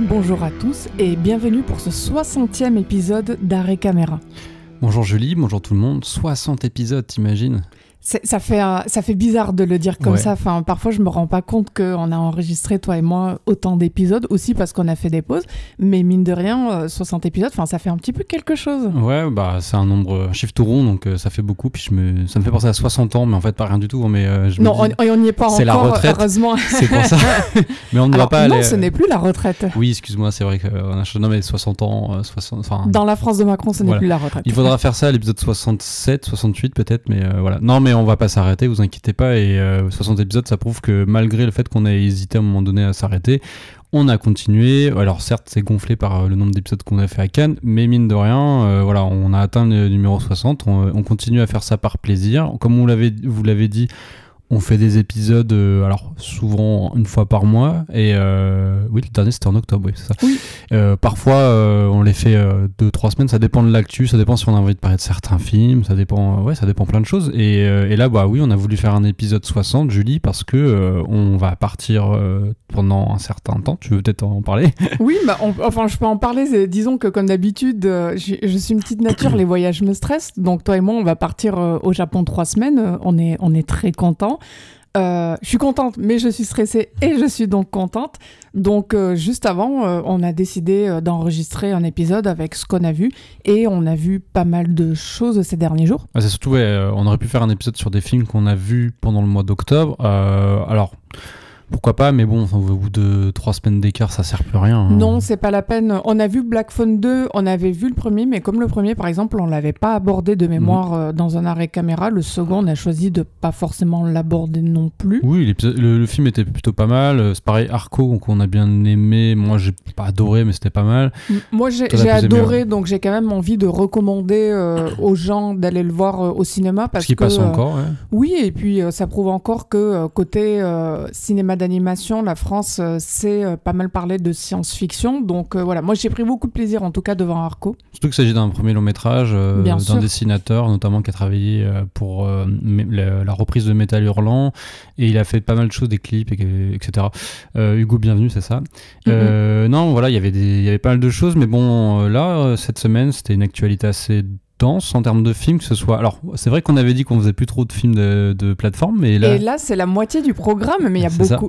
Bonjour à tous et bienvenue pour ce 60e épisode d'Arrêt Caméra. Bonjour Julie, bonjour tout le monde, 60 épisodes, t'imagines ? Ça fait bizarre de le dire comme ça. Enfin, parfois, je me rends pas compte qu'on a enregistré, toi et moi, autant d'épisodes, aussi parce qu'on a fait des pauses. Mais mine de rien, 60 épisodes, ça fait un petit peu quelque chose. Ouais, c'est un chiffre tout rond, donc ça fait beaucoup. Puis ça me fait penser à 60 ans, mais en fait, pas rien du tout. Mais on n'y est pas c'est encore, la retraite, heureusement. C'est pour ça. Mais on ne va pas aller... Non, ce n'est plus la retraite. Oui, excuse-moi, c'est vrai qu'on a... Non, mais 60 ans... Dans la France de Macron, ce n'est plus la retraite. Il faudra faire ça à l'épisode 67, 68 peut-être, mais voilà. Non, mais on va pas s'arrêter, vous inquiétez pas, et 60 épisodes, ça prouve que malgré le fait qu'on ait hésité à un moment donné à s'arrêter, on a continué. Alors certes, c'est gonflé par le nombre d'épisodes qu'on a fait à Cannes, mais mine de rien, on a atteint le numéro 60, on continue à faire ça par plaisir. Comme vous l'avez dit, on fait des épisodes, alors souvent une fois par mois, et oui, le dernier c'était en octobre, oui, c'est ça. Oui. Parfois, on les fait 2-3 semaines, ça dépend de l'actu, ça dépend si on a envie de parler de certains films, ça dépend plein de choses. Et là, oui, on a voulu faire un épisode 60, Julie, parce que on va partir pendant un certain temps. Tu veux peut-être en parler ? Oui, je peux en parler. Disons que comme d'habitude, je suis une petite nature, les voyages me stressent. Donc toi et moi, on va partir au Japon 3 semaines. On est très contents. Je suis contente, mais je suis stressée et je suis donc contente. Donc juste avant, on a décidé d'enregistrer un épisode avec ce qu'on a vu, et on a vu pas mal de choses ces derniers jours. C'est surtout, on aurait pu faire un épisode sur des films qu'on a vus pendant le mois d'octobre. Alors... Pourquoi pas, mais bon, au bout de 3 semaines d'écart, ça sert plus à rien. Hein. Non, c'est pas la peine. On a vu Black Phone 2, on avait vu le premier, mais comme le premier, par exemple, on l'avait pas abordé de mémoire dans un arrêt caméra, le second, on a choisi de pas forcément l'aborder non plus. Oui, le film était plutôt pas mal. C'est pareil, Arco, qu'on a bien aimé. Moi, j'ai pas adoré, mais c'était pas mal. Moi, j'ai adoré, donc j'ai quand même envie de recommander aux gens d'aller le voir au cinéma. Parce qu'il passe encore, ouais. Oui, et puis ça prouve encore que côté cinéma d'animation, la France sait pas mal parler de science-fiction. Donc voilà, moi j'ai pris beaucoup de plaisir en tout cas devant Arco. Surtout qu'il s'agit d'un premier long métrage d'un dessinateur notamment qui a travaillé pour la reprise de Métal Hurlant, et il a fait pas mal de choses, des clips, etc. Hugo Bienvenu, c'est ça. Non, voilà, il y avait pas mal de choses, mais bon, là, cette semaine, c'était une actualité assez dense en termes de films, que ce soit... Alors, c'est vrai qu'on avait dit qu'on faisait plus trop de films de plateforme, mais là... Et là, c'est la moitié du programme, mais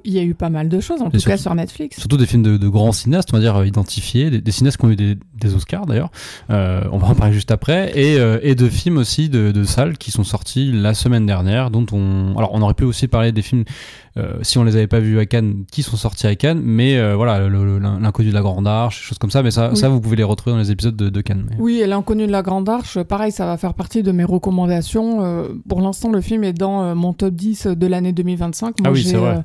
il y a eu pas mal de choses, en tout cas sur Netflix. Surtout des films de grands cinéastes, on va dire, identifiés, des cinéastes qui ont eu des Oscars, d'ailleurs. On va en parler juste après. Et de films aussi de salles qui sont sortis la semaine dernière, dont on... Alors, on aurait pu aussi parler des films, si on les avait pas vus à Cannes, qui sont sortis à Cannes, mais voilà, L'inconnu de la Grande Arche, des choses comme ça, mais ça, vous pouvez les retrouver dans les épisodes de Cannes. Mais... Oui, et L'inconnu de la Grande Arche, pareil, ça va faire partie de mes recommandations. Pour l'instant, le film est dans mon top 10 de l'année 2025. Moi, c'est vrai.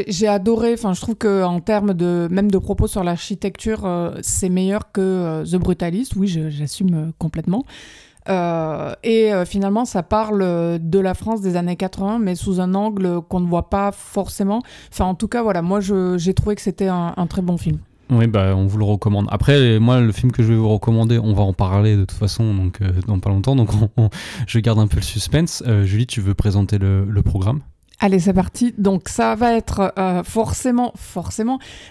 J'ai adoré. Enfin, je trouve qu'en termes même de propos sur l'architecture, c'est meilleur que The Brutalist. Oui, j'assume complètement. Et finalement, ça parle de la France des années 80, mais sous un angle qu'on ne voit pas forcément. Enfin, en tout cas, voilà, moi, j'ai trouvé que c'était un très bon film. Oui, on vous le recommande. Après, moi, le film que je vais vous recommander, on va en parler de toute façon, donc dans pas longtemps, donc je garde un peu le suspense. Julie, tu veux présenter le programme ? Allez, c'est parti. Donc, ça va être forcément,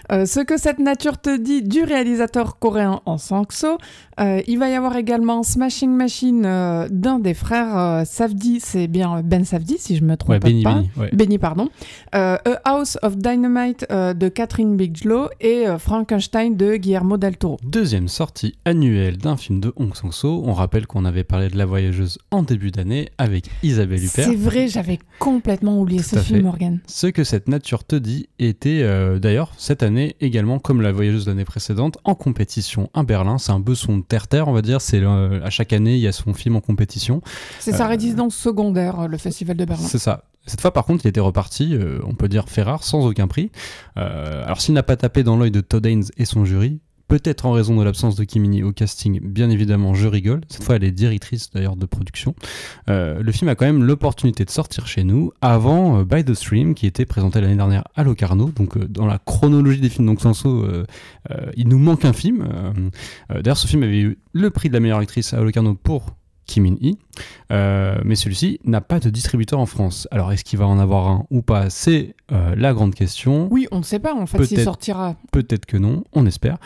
ce que cette nature te dit du réalisateur coréen Hong Sang-soo. Il va y avoir également Smashing Machine d'un des frères Safdie, c'est bien Ben Safdie, si je me trompe pas. Benny, pardon. A House of Dynamite de Catherine Bigelow et Frankenstein de Guillermo del Toro. Deuxième sortie annuelle d'un film de Hong Sang-soo. On rappelle qu'on avait parlé de La Voyageuse en début d'année avec Isabelle Huppert. C'est vrai, j'avais complètement oublié ce film, Morgan. Ce que cette nature te dit était d'ailleurs cette année également, comme La Voyageuse de l'année précédente, en compétition à Berlin. C'est un peu son terre-terre, on va dire. À chaque année, il y a son film en compétition. C'est sa résidence secondaire, le Festival de Berlin. C'est ça. Cette fois, par contre, il était reparti, on peut dire fait rare, sans aucun prix. Alors, s'il n'a pas tapé dans l'œil de Todd Haynes et son jury, peut-être en raison de l'absence de Kimini au casting, bien évidemment, je rigole. Cette fois, elle est directrice d'ailleurs de production. Le film a quand même l'opportunité de sortir chez nous avant By the Stream, qui était présenté l'année dernière à Locarno. Donc, dans la chronologie des films d'Hong Sang-soo, il nous manque un film. D'ailleurs, ce film avait eu le prix de la meilleure actrice à Locarno pour Kim Min-hee, mais celui-ci n'a pas de distributeur en France. Alors, est-ce qu'il va en avoir un ou pas? C'est la grande question. Oui, on ne sait pas en fait s'il sortira. Peut-être que non, on espère.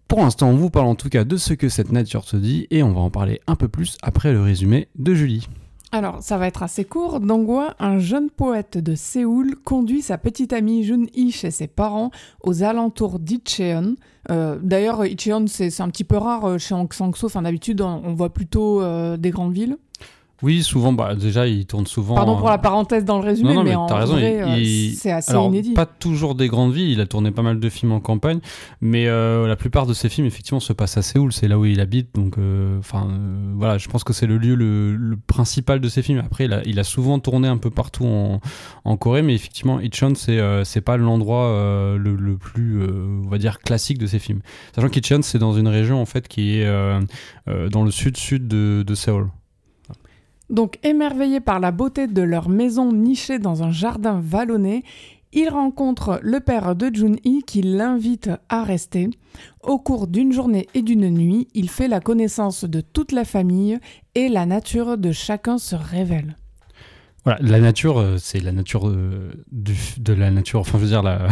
Pour l'instant, on vous parle en tout cas de ce que cette nature te dit, et on va en parler un peu plus après le résumé de Julie. Alors, ça va être assez court. Dong-hwa, un jeune poète de Séoul, conduit sa petite amie Jun-hee chez ses parents aux alentours d'Icheon. D'ailleurs, Icheon, c'est un petit peu rare chez Hong Sang-soo. Enfin, d'habitude, on voit plutôt des grandes villes. Oui, souvent, déjà, il tourne souvent... Pardon pour la parenthèse dans le résumé, non, mais en raison, vrai, c'est assez alors, inédit. Pas toujours des grandes villes, il a tourné pas mal de films en campagne, mais la plupart de ses films, effectivement, se passent à Séoul, c'est là où il habite, donc voilà, je pense que c'est le lieu le principal de ses films. Après, il a souvent tourné un peu partout en Corée, mais effectivement, Icheon, c'est pas l'endroit le plus, on va dire, classique de ses films. Sachant qu'Icheon, c'est dans une région, en fait, qui est dans le sud-sud de Séoul. Donc, émerveillés par la beauté de leur maison nichée dans un jardin vallonné, ils rencontrent le père de Jun-hee qui l'invite à rester. Au cours d'une journée et d'une nuit, il fait la connaissance de toute la famille et la nature de chacun se révèle. Voilà, la nature, c'est la nature de la nature, enfin je veux dire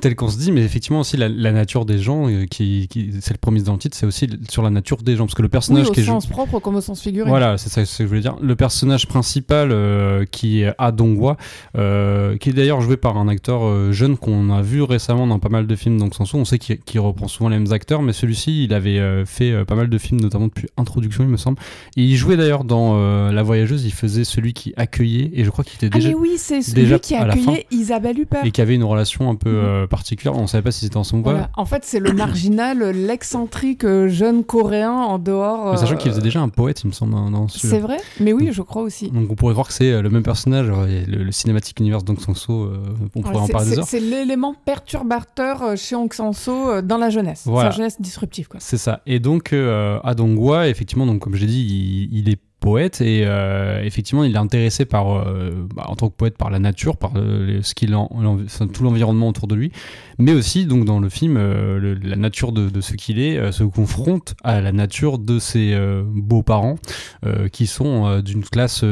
telle qu'on se dit, mais effectivement aussi la nature des gens, c'est le premier dans le titre, c'est aussi sur la nature des gens, parce que le personnage oui, au sens propre comme au sens figuré. Voilà, c'est ça ce que je voulais dire. Le personnage principal qui est Ah Dong-hwa, qui est d'ailleurs joué par un acteur jeune qu'on a vu récemment dans pas mal de films d'Hong Sang-soo. On sait qu'il reprend souvent les mêmes acteurs, mais celui-ci, il avait fait pas mal de films, notamment depuis Introduction, il me semble. Et il jouait d'ailleurs dans La Voyageuse, il faisait celui qui accueillait, et je crois qu'il était déjà. Ah mais oui, c'est celui qui accueillait Isabelle Huppert. Et qui avait une relation un peu particulière. On savait pas si c'était ensemble ou pas. Voilà. En fait, c'est le marginal, l'excentrique jeune coréen en dehors. Mais sachant qu'il faisait déjà un poète, il me semble, dans celui-là. C'est vrai, mais oui, je crois aussi. Donc on pourrait croire que c'est le même personnage, le cinématique univers d'Hong Sang-soo, on pourrait en parler des heures. C'est l'élément perturbateur chez Hong Sang-soo dans la jeunesse. Voilà. Sa jeunesse disruptive, quoi. C'est ça. Et donc, Ah Dong-hwa, effectivement, donc, comme j'ai dit, il est poète et effectivement il est intéressé par en tant que poète par la nature, par tout l'environnement autour de lui, mais aussi donc dans le film la nature de ce qu'il est se confronte à la nature de ses beaux-parents qui sont d'une classe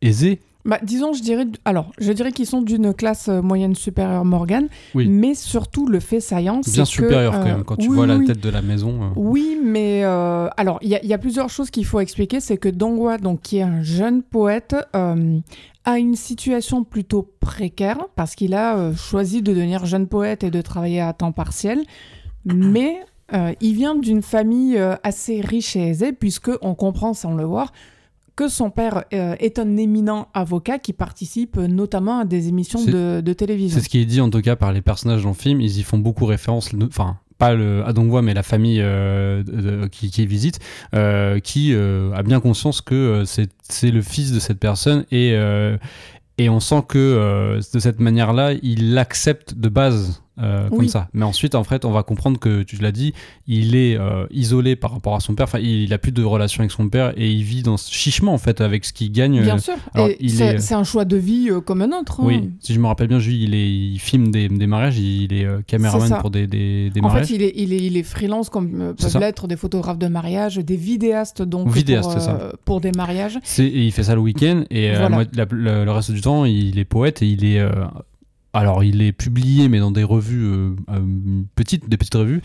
aisée. Bah, disons, je dirais qu'ils sont d'une classe moyenne supérieure Morgane, oui. Mais surtout le fait saillant, c'est bien supérieur quand même, quand tu vois la tête de la maison. Oui, mais alors, il y a plusieurs choses qu'il faut expliquer, c'est que Dong-hwa, donc, qui est un jeune poète, a une situation plutôt précaire, parce qu'il a choisi de devenir jeune poète et de travailler à temps partiel, mais il vient d'une famille assez riche et aisée, puisqu'on comprend, sans le voir, que son père est un éminent avocat qui participe notamment à des émissions de télévision. C'est ce qui est dit en tout cas par les personnages dans le film, ils y font beaucoup référence, enfin pas le Dong-hwa mais la famille qui visite, qui a bien conscience que c'est le fils de cette personne et on sent que de cette manière-là, il l'accepte de base. Comme ça. Mais ensuite, en fait, on va comprendre que, tu l'as dit, il est isolé par rapport à son père. Enfin, il a plus de relation avec son père et il vit dans ce chichement, en fait, avec ce qu'il gagne. Bien sûr. Alors, c'est un choix de vie comme un autre. Hein. Oui. Si je me rappelle bien, il filme des mariages. Il est caméraman pour des mariages. En fait, il est freelance comme peuvent l'être des photographes de mariage, des vidéastes donc pour des mariages. Il fait ça le week-end et voilà. Le reste du temps, il est poète et il est Alors, il est publié, mais dans des revues des petites revues,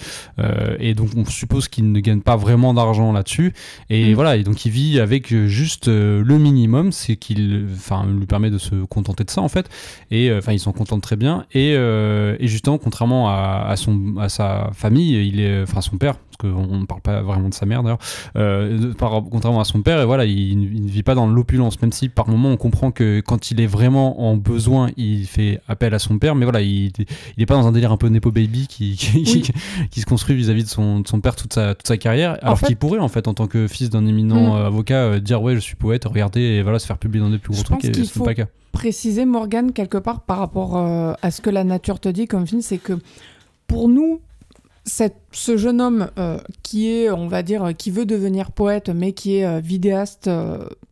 et donc on suppose qu'il ne gagne pas vraiment d'argent là-dessus. Et voilà, et donc il vit avec juste le minimum, c'est qu'il, lui permet de se contenter de ça en fait. Et il s'en contente très bien. Et justement, contrairement à sa famille, son père, parce qu'on ne parle pas vraiment de sa mère d'ailleurs, contrairement à son père, et voilà, il ne vit pas dans l'opulence, même si par moment on comprend que quand il est vraiment en besoin, il fait appel à son père, mais voilà, il est pas dans un délire un peu Nepo Baby qui se construit vis-à-vis de son père toute sa carrière, alors qu'il pourrait en fait en tant que fils d'un éminent avocat dire ouais je suis poète, regardez, et voilà, se faire publier dans des plus gros trucs, et c'est pas le cas. Préciser, Morgane, quelque part par rapport à ce que la nature te dit comme film, c'est que pour nous, ce jeune homme qui est, on va dire, qui veut devenir poète, mais qui est vidéaste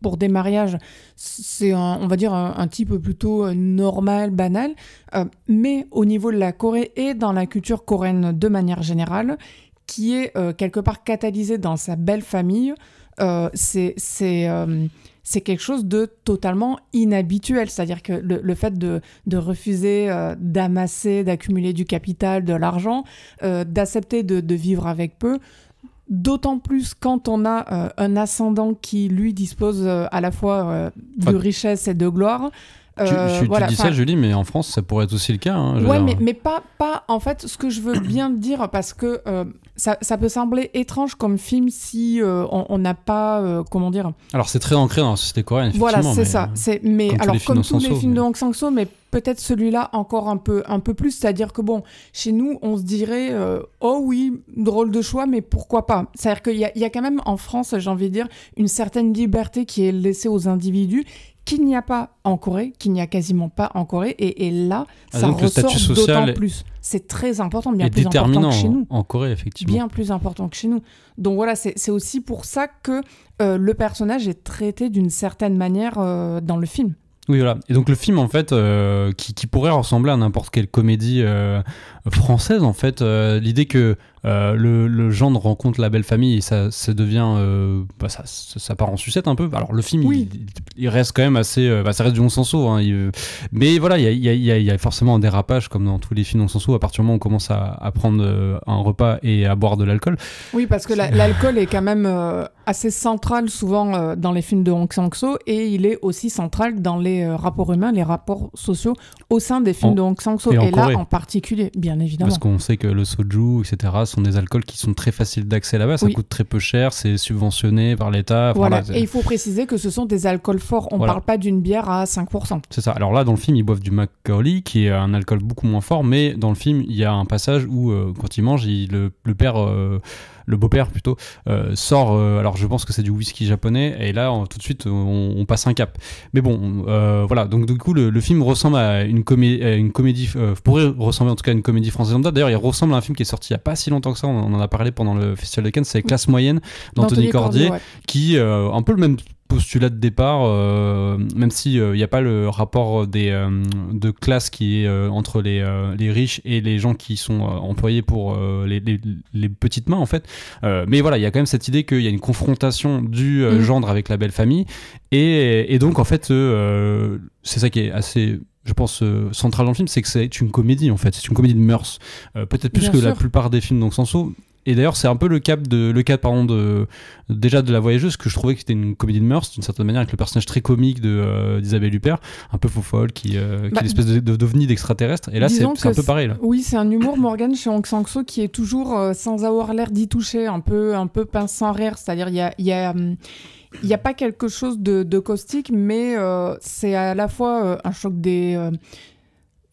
pour des mariages, c'est on va dire un type plutôt normal, banal, mais au niveau de la Corée et dans la culture coréenne de manière générale, qui est quelque part catalysé dans sa belle famille, c'est quelque chose de totalement inhabituel. C'est-à-dire que le fait de refuser d'amasser, d'accumuler du capital, de l'argent, d'accepter de vivre avec peu, d'autant plus quand on a un ascendant qui, lui, dispose à la fois de richesse et de gloire. Tu dis ça, Julie, mais en France, ça pourrait être aussi le cas. Hein, ouais, mais pas. En fait, ce que je veux bien dire, parce que ça peut sembler étrange comme film si on n'a pas. Comment dire. Alors, c'est très ancré dans la société coréenne, effectivement. Voilà, c'est ça. Comme tous les films de Hong Sang-soo, mais peut-être celui-là encore un peu plus. C'est-à-dire que, bon, chez nous, on se dirait oh oui, drôle de choix, mais pourquoi pas. C'est-à-dire qu'il y a quand même en France, j'ai envie de dire, une certaine liberté qui est laissée aux individus, qu'il n'y a pas en Corée, qu'il n'y a quasiment pas en Corée, et là, ça ressort d'autant plus. C'est très important, bien plus important que chez nous. En Corée, effectivement. Bien plus important que chez nous. Donc voilà, c'est aussi pour ça que le personnage est traité d'une certaine manière dans le film. Oui, voilà. Et donc le film, en fait, qui pourrait ressembler à n'importe quelle comédie française, en fait, l'idée que le gendre rencontre la belle famille et ça devient ça part en sucette un peu. Alors le film il reste quand même assez ça reste du Hong Sang-soo, hein, mais voilà, il y a forcément un dérapage comme dans tous les films Hong Sang-soo à partir du moment où on commence à prendre un repas et à boire de l'alcool. Oui, parce que l'alcool est quand même assez central souvent dans les films de Hong Sang-soo, et il est aussi central dans les rapports humains, les rapports sociaux au sein des films de Hong Sang-soo, et là en particulier, bien évidemment. Parce qu'on sait que le soju, etc., sont des alcools qui sont très faciles d'accès là-bas, ça coûte très peu cher, c'est subventionné par l'État. Voilà, et il faut préciser que ce sont des alcools forts, on parle pas d'une bière à 5%. C'est ça, alors là dans le film ils boivent du Makgeolli qui est un alcool beaucoup moins fort, mais dans le film il y a un passage où quand ils mangent, le père... le beau-père plutôt, sort, alors je pense que c'est du whisky japonais, et là tout de suite on passe un cap. Mais bon, voilà, donc du coup le film ressemble à une comédie, pourrait ressembler en tout cas à une comédie française lambda. D'ailleurs il ressemble à un film qui est sorti il n'y a pas si longtemps que ça, on en a parlé pendant le Festival de Cannes, c'est Classe moyenne d'Anthony Cordier, qui un peu le même postulat de départ, même s'il n'y a pas le rapport de classe qui est entre les riches et les gens qui sont employés pour les petites mains en fait, mais voilà, il y a quand même cette idée qu'il y a une confrontation du gendre avec la belle famille, et donc en fait c'est ça qui est assez, je pense, central dans le film, c'est que c'est une comédie en fait, c'est une comédie de mœurs, peut-être plus que la plupart des films d'Hong Sang-soo. Et d'ailleurs, c'est un peu le cas déjà de La Voyageuse, que je trouvais que c'était une comédie de mœurs, d'une certaine manière, avec le personnage très comique d'Isabelle Huppert, un peu faux-folle, qui est une espèce d'ovni d'extraterrestre. Et là, c'est un peu pareil. Là. Oui, c'est un humour, Morgane, chez Hong Sang-soo, qui est toujours, sans avoir l'air d'y toucher, un peu pince sans rire. C'est-à-dire, il y a pas quelque chose de caustique, mais c'est à la fois un choc des...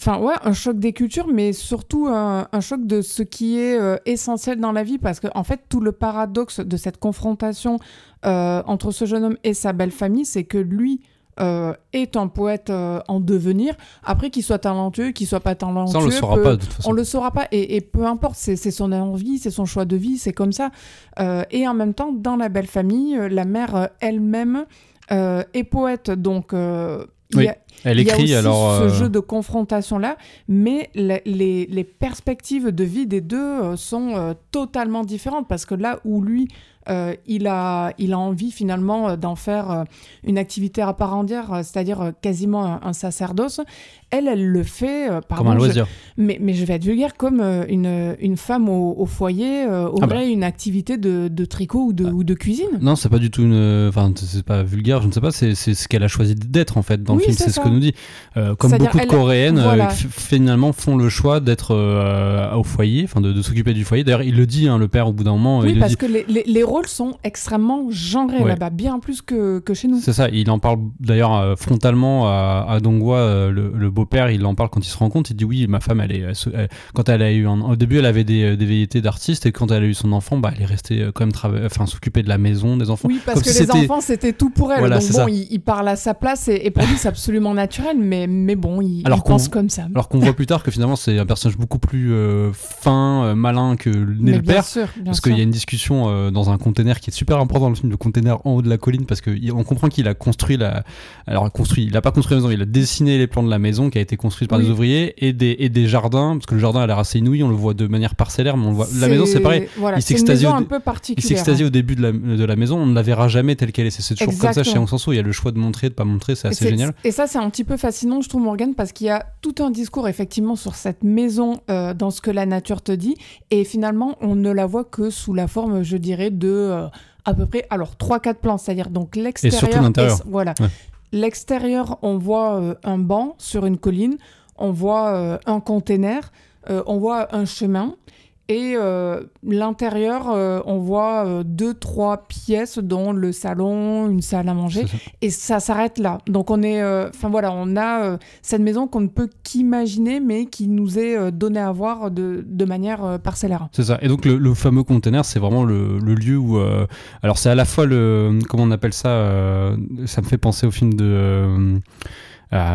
un choc des cultures, mais surtout un choc de ce qui est essentiel dans la vie, parce que en fait, tout le paradoxe de cette confrontation entre ce jeune homme et sa belle famille, c'est que lui est un poète en devenir. Après, qu'il soit talentueux, qu'il soit pas talentueux, ça, on le saura pas de toute façon. On le saura pas, et peu importe, c'est son envie, c'est son choix de vie, c'est comme ça. Et en même temps, dans la belle famille, la mère elle-même est poète, donc elle écrit, il y a aussi alors ce jeu de confrontation-là, mais les perspectives de vie des deux sont totalement différentes, parce que là où lui il a envie finalement d'en faire une activité à part entière, c'est-à-dire quasiment un sacerdoce. Elle le fait comme un loisir. Mais je vais être vulgaire, comme une femme au foyer aurait une activité de tricot ou de cuisine. Non, c'est pas du tout c'est pas vulgaire, je ne sais pas, c'est ce qu'elle a choisi d'être en fait dans le film, c'est ce que nous dit. Comme c'est-à-dire beaucoup de Coréennes, voilà. Finalement font le choix d'être au foyer, de s'occuper du foyer. D'ailleurs, il le dit, le père, au bout d'un moment. Oui, il parce le dit. que les rôles sont extrêmement genrés là-bas, bien plus que chez nous. C'est ça, il en parle d'ailleurs frontalement à Dong-hwa, le beau-père, il en parle quand il se rend compte, il dit oui, ma femme, quand elle a eu au début, elle avait des velléités d'artiste, et quand elle a eu son enfant, elle est restée quand même s'occuper de la maison, des enfants. Oui, parce que les enfants, c'était tout pour elle. Voilà, donc bon, il parle à sa place, et pour lui, c'est absolument naturel, mais bon, il pense comme ça. Alors qu'on voit plus tard que finalement, c'est un personnage beaucoup plus fin, malin que n'est le père. Parce qu'il y a une discussion dans un container qui est super important dans le film, le container en haut de la colline, parce qu'on comprend qu'il a construit il a pas construit la maison, il a dessiné les plans de la maison qui a été construite par des ouvriers et des jardins, parce que le jardin a l'air assez inouï, on le voit de manière parcellaire, mais on le voit. La maison, c'est pareil. Voilà, c'est une maison un peu particulière. Il s'extasie au début de la maison, on ne la verra jamais telle qu'elle est. C'est toujours comme ça chez Hong Sang-soo, il y a le choix de montrer, de pas montrer, c'est assez génial. Et ça, c'est un petit peu fascinant, je trouve, Morgane, parce qu'il y a tout un discours effectivement sur cette maison dans ce que la nature te dit, et finalement, on ne la voit que sous la forme, je dirais, de à peu près 3-4 plans, c'est-à-dire donc l'extérieur. Et surtout l'intérieur. Voilà. Ouais. L'extérieur, on voit un banc sur une colline, on voit un container, on voit un chemin. Et l'intérieur, on voit 2-3 pièces, dont le salon, une salle à manger, et ça s'arrête là. Donc on est, on a cette maison qu'on ne peut qu'imaginer, mais qui nous est donnée à voir de manière parcellaire. C'est ça. Et donc le fameux container, c'est vraiment le lieu où, alors c'est à la fois comment on appelle ça, ça me fait penser au film de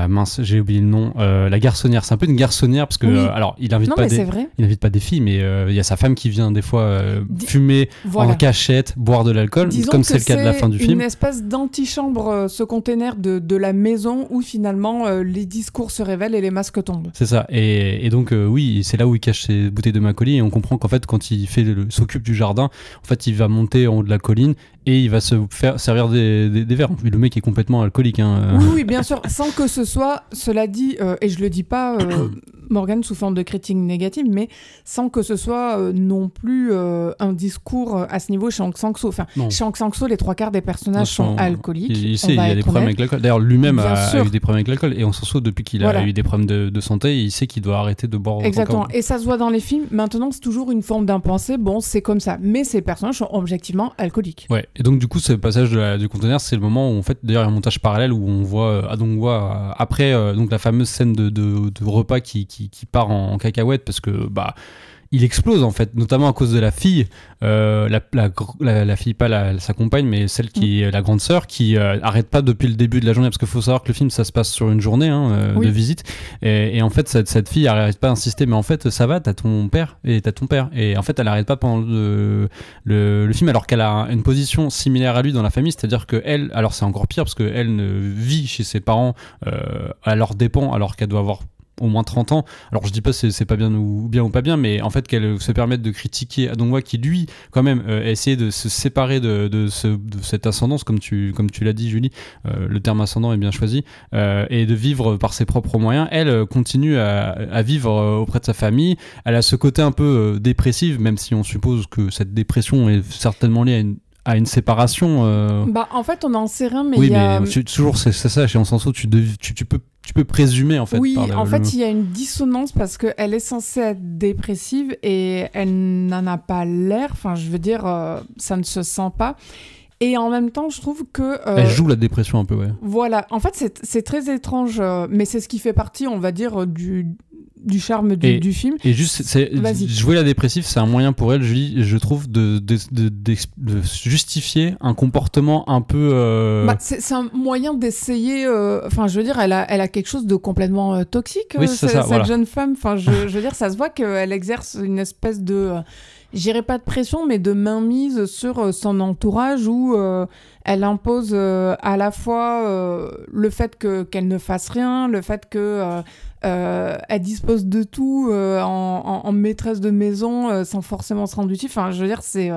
mince, j'ai oublié le nom. La garçonnière, c'est un peu une garçonnière parce que alors il invite pas des filles, mais il y a sa femme qui vient des fois fumer en cachette, boire de l'alcool, comme c'est le cas de la fin du film. Une espèce d'antichambre, ce container de la maison où finalement les discours se révèlent et les masques tombent. C'est ça. Et donc oui, c'est là où il cache ses bouteilles de Makgeolli, et on comprend qu'en fait quand il s'occupe du jardin, en fait il va monter en haut de la colline et il va se faire servir des verres. Le mec est complètement alcoolique. Oui, bien sûr, sans que ce soit, cela dit, et je le dis pas, Morgane, sous forme de critique négative, mais sans que ce soit non plus un discours à ce niveau chez Hong Sang-soo. Enfin, chez Hong Sang-soo, les 3/4 des personnages sont alcooliques. Il y a des problèmes avec l'alcool. D'ailleurs, lui-même a eu des problèmes avec l'alcool. Et Hong Sang-soo, depuis qu'il a eu des problèmes de santé, il sait qu'il doit arrêter de boire. Exactement. Et ça se voit dans les films. Maintenant, c'est toujours une forme d'impensé. Bon, c'est comme ça. Mais ces personnages sont objectivement alcooliques. Ouais. Et donc, du coup, ce passage du conteneur, c'est le moment où, en fait, d'ailleurs, il y a un montage parallèle où on voit Dong-hwa après donc la fameuse scène de repas qui part en cacahuète parce que il explose en fait, notamment à cause de la fille, la fille, pas sa compagne, mais celle qui est la grande sœur, qui arrête pas depuis le début de la journée, parce qu'il faut savoir que le film ça se passe sur une journée de visite, et en fait cette fille elle arrête pas d'insister, mais en fait ça va, t'as ton père, et en fait elle arrête pas pendant le film, alors qu'elle a une position similaire à lui dans la famille, c'est-à-dire que elle, alors c'est encore pire parce que elle ne vit chez ses parents à leurs dépens, alors qu'elle doit avoir au moins 30 ans. Alors je dis pas c'est pas bien ou pas bien, mais en fait qu'elle se permette de critiquer Dong-hwa qui lui quand même a essayé de se séparer de cette ascendance, comme tu l'as dit Julie, le terme ascendant est bien choisi, et de vivre par ses propres moyens. Elle continue à vivre auprès de sa famille. Elle a ce côté un peu dépressif, même si on suppose que cette dépression est certainement liée à une séparation. En fait on n'en sait rien, mais oui, mais toujours c'est ça chez Hong Sang-soo, tu peux présumer en fait. Oui, en fait, il y a une dissonance parce qu'elle est censée être dépressive et elle n'en a pas l'air. Enfin, je veux dire, ça ne se sent pas. Et en même temps, je trouve que... elle joue la dépression un peu, ouais. Voilà. En fait, c'est très étrange, mais c'est ce qui fait partie, on va dire, du charme du film. Et juste, jouer la dépressive, c'est un moyen pour elle, je trouve, de justifier un comportement un peu... c'est un moyen d'essayer... Enfin, je veux dire, elle a quelque chose de complètement toxique, cette jeune femme. Enfin, je veux dire, ça se voit qu'elle exerce une espèce de... je dirais pas de pression, mais de mainmise sur son entourage où elle impose à la fois le fait qu'elle ne fasse rien, le fait que elle dispose de tout en maîtresse de maison sans forcément se rendre utile. Enfin, je veux dire, c'est...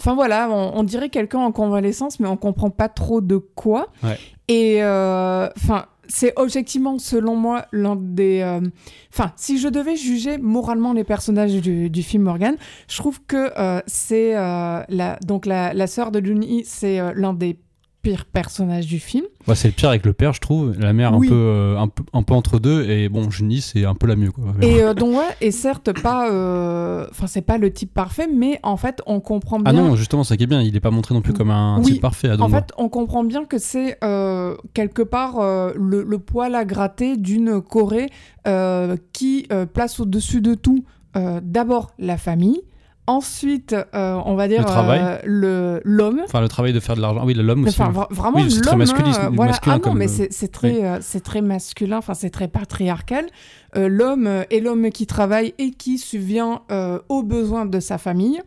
Enfin voilà, on dirait quelqu'un en convalescence, mais on comprend pas trop de quoi. Ouais. Et c'est objectivement, selon moi, l'un des... si je devais juger moralement les personnages du film Morgan, je trouve que c'est... la sœur de Jun-hee, c'est l'un des pires personnages du film. Bah, c'est le pire avec le père, je trouve. La mère, Oui. un peu entre deux. Et bon, Jun-hee, c'est un peu la mieux, quoi. Et Dong-hwa est certes pas... c'est pas le type parfait, mais en fait, on comprend bien... Ah non, justement, ça qui est bien. Il est pas montré non plus comme un type parfait à En Dong-hwa. fait, on comprend bien que c'est quelque part le poil à gratter d'une Corée qui place au-dessus de tout d'abord la famille, ensuite, on va dire Le travail. l'homme. Enfin, le travail de faire de l'argent. Oui, l'homme aussi. Vraiment, oui, c'est très l'homme, masculin. voilà. masculin Ah non, comme, mais c'est très masculin, c'est très patriarcal. L'homme est l'homme qui travaille et qui subvient aux besoins de sa famille.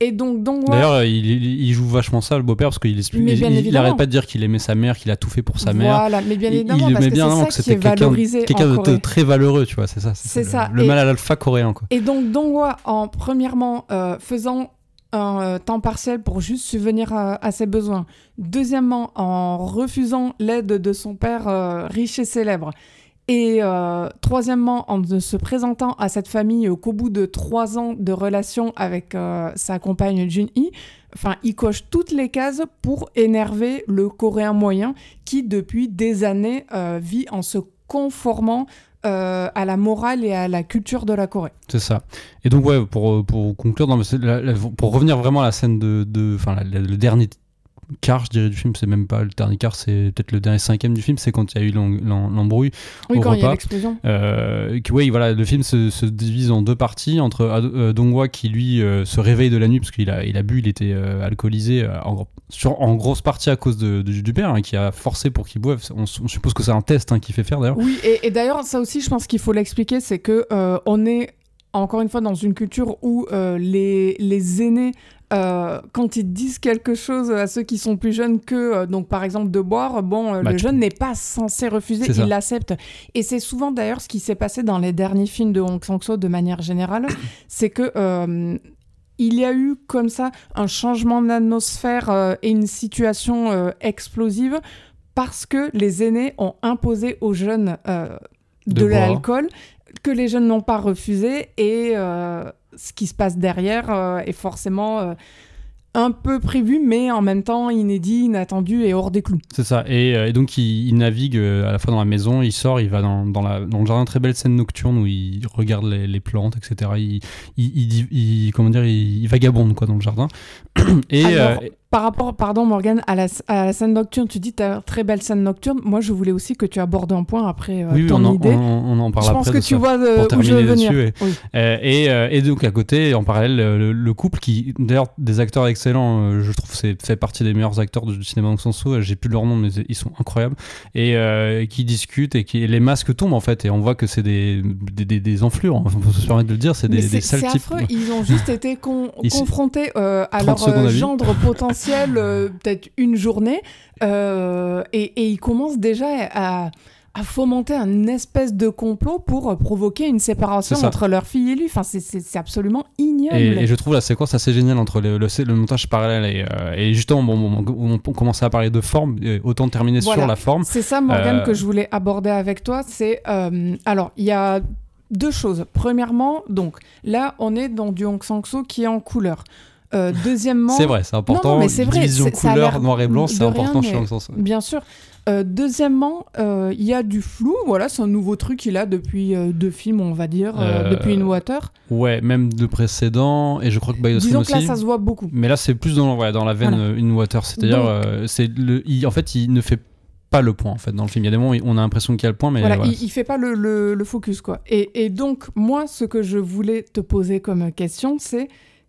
Et donc D'ailleurs, il joue vachement ça, le beau-père, parce qu'il il arrête pas de dire qu'il aimait sa mère, qu'il a tout fait pour sa mère. Voilà, mais bien évidemment, il parce met que bien c'est ça qui est valorisé quelqu'un en Corée. de très valeureux, tu vois, c'est ça. C'est ça. Le mal à l'alpha coréen, quoi. Et donc Dong-hwa, premièrement, faisant un temps partiel pour juste subvenir à ses besoins. Deuxièmement, en refusant l'aide de son père riche et célèbre. Et troisièmement, en ne se présentant à cette famille qu'au bout de 3 ans de relation avec sa compagne Jun-hee, il coche toutes les cases pour énerver le Coréen moyen qui, depuis des années, vit en se conformant à la morale et à la culture de la Corée. C'est ça. Et donc, ouais, pour conclure, pour revenir vraiment à la scène le dernier quart, je dirais, du film, c'est même pas le dernier quart, c'est peut-être le dernier 5e du film, c'est quand il y a eu l'embrouille au quand repas. il y a l'explosion. Voilà, le film se divise en 2 parties, entre Dong-hwa qui, lui, se réveille de la nuit, parce qu'il a bu, il était alcoolisé, en grosse partie à cause du père, qui a forcé pour qu'il boive. On suppose que c'est un test qu'il fait faire, d'ailleurs. Oui, et d'ailleurs, ça aussi, je pense qu'il faut l'expliquer, c'est que on est, encore une fois, dans une culture où les aînés, quand ils disent quelque chose à ceux qui sont plus jeunes que, donc par exemple de boire, le jeune n'est pas censé refuser, il l'accepte. Et c'est souvent d'ailleurs ce qui s'est passé dans les derniers films de Hong Sang-soo de manière générale, c'est que il y a eu comme ça un changement d'atmosphère et une situation explosive parce que les aînés ont imposé aux jeunes de l'alcool que les jeunes n'ont pas refusé et ce qui se passe derrière est forcément un peu prévu, mais en même temps inédit, inattendu et hors des clous. C'est ça. Et donc il navigue à la fois dans la maison, il sort, il va dans le jardin, très belle scène nocturne où il regarde les plantes, etc. Il vagabonde quoi dans le jardin. Et alors, par rapport, pardon Morgane, à la scène nocturne, tu dis ta très belle scène nocturne. Moi, je voulais aussi que tu abordes un point après ton idée. On en parle après. Je pense après que tu vois où je veux venir. Oui. Et donc à côté, en parallèle, le couple qui, d'ailleurs, des acteurs excellents, je trouve, fait partie des meilleurs acteurs du cinéma Hong Sang-soo. J'ai plus leur nom, mais ils sont incroyables. Et qui discutent et les masques tombent en fait, et on voit que c'est des enflures. On peut se permettre de le dire, c'est des sales types. C'est affreux. Ils ont juste été confrontés à leur gendre potentiel. Peut-être une journée et ils commencent déjà à fomenter un espèce de complot pour provoquer une séparation entre leur fille et lui. C'est absolument ignoble. Et je trouve la séquence assez géniale entre le montage parallèle et justement, on commençait à parler de forme, autant terminer sur la forme. C'est ça, Morgane, que je voulais aborder avec toi. C'est alors, il y a 2 choses. Premièrement, donc là, on est dans du Hong Sang-soo qui est en couleur. Deuxièmement, c'est vrai, c'est important. Non, mais c'est vrai, division couleur noir et blanc, c'est important chez Hong Sang-soo. Bien sûr. Deuxièmement, il y a du flou. Voilà, c'est un nouveau truc qu'il a depuis 2 films, on va dire, depuis In Water. Ouais, même de précédents, et je crois que By the Sea aussi. Disons que là, ça se voit beaucoup. Mais là, c'est plus dans la veine In Water. C'est-à-dire, en fait, il ne fait pas le point en fait dans le film. Il y a des moments où on a l'impression qu'il y a le point, mais voilà. Il fait pas le focus quoi. Et donc moi, ce que je voulais te poser comme question, c'est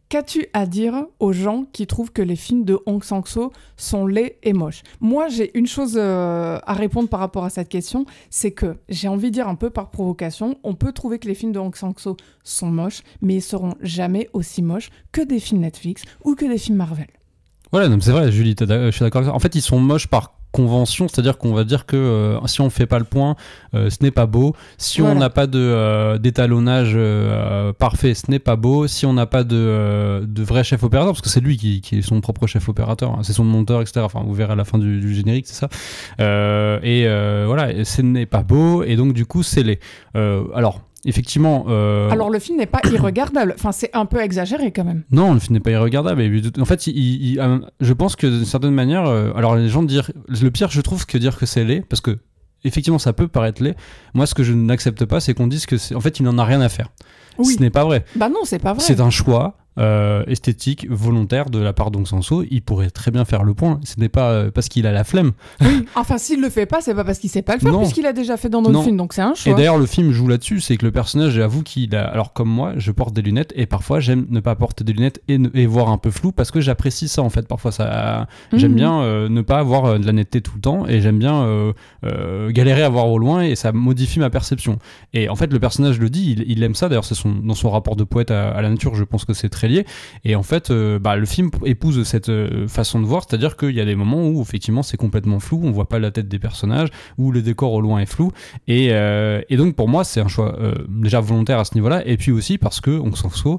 qu'as-tu à dire aux gens qui trouvent que les films de Hong Sang-soo sont laids et moches? Moi, j'ai une chose à répondre par rapport à cette question, c'est que j'ai envie de dire un peu par provocation, on peut trouver que les films de Hong Sang-soo sont moches, mais ils seront jamais aussi moches que des films Netflix ou que des films Marvel. Voilà, c'est vrai, Julie, je suis d'accord avec ça. En fait, ils sont moches par convention, c'est-à-dire qu'on va dire que si on fait pas le point, ce n'est pas beau. Si on n'a pas d'étalonnage parfait, ce n'est pas beau. Si on n'a pas de vrai chef opérateur, parce que c'est lui qui est son propre chef opérateur, hein, c'est son monteur, etc. Enfin, vous verrez à la fin du générique, c'est ça. Voilà, ce n'est pas beau, et donc du coup, c'est laid. Alors. Effectivement. Alors le film n'est pas irregardable. Enfin, c'est un peu exagéré quand même. Non, le film n'est pas irregardable. En fait, je pense que d'une certaine manière, alors les gens dire, le pire, je trouve, que dire que c'est laid, parce que effectivement, ça peut paraître laid. Moi, ce que je n'accepte pas, c'est qu'on dise que, en fait, il n'en a rien à faire. Oui. Ce n'est pas vrai. Bah non, c'est pas vrai. C'est un choix. Esthétique volontaire de la part d'Aung San Suu. Il pourrait très bien faire le point. Ce n'est pas parce qu'il a la flemme. Oui, enfin s'il le fait pas, c'est pas parce qu'il sait pas le faire, puisqu'il a déjà fait dans d'autres films, donc c'est un choix. Et d'ailleurs le film joue là-dessus, c'est que le personnage, j'avoue qu'il a, alors comme moi, je porte des lunettes et parfois j'aime ne pas porter des lunettes et voir un peu flou parce que j'apprécie ça en fait. Parfois ça, j'aime bien ne pas avoir de la netteté tout le temps et j'aime bien galérer à voir au loin et ça modifie ma perception. Et en fait le personnage le dit, il aime ça. D'ailleurs c'est dans son rapport de poète à la nature, je pense que c'est très lié. Et en fait, le film épouse cette façon de voir, c'est-à-dire qu'il y a des moments où effectivement c'est complètement flou, on voit pas la tête des personnages, où le décor au loin est flou, et donc pour moi c'est un choix déjà volontaire à ce niveau-là, et puis aussi parce que Aung San Suu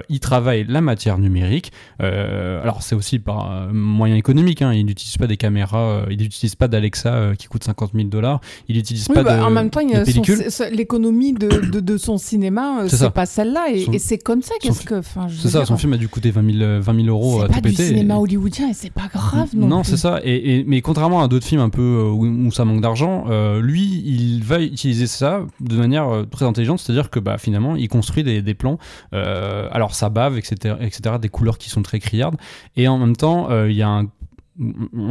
il travaille la matière numérique. Alors c'est aussi par moyen économique, hein, il n'utilise pas des caméras, il n'utilise pas d'Alexa qui coûte $50,000, il n'utilise pas de en même temps, pellicule. L'économie de son cinéma, c'est pas celle-là, et c'est comme ça. C'est ça, son film a dû coûter 20 000 euros à tout péter. C'est pas du cinéma hollywoodien et c'est pas grave non plus. C'est ça. Mais contrairement à d'autres films un peu où ça manque d'argent, lui, il va utiliser ça de manière très intelligente, c'est-à-dire que finalement, il construit des plans. Alors ça bave, etc., des couleurs qui sont très criardes. Et en même temps, il y a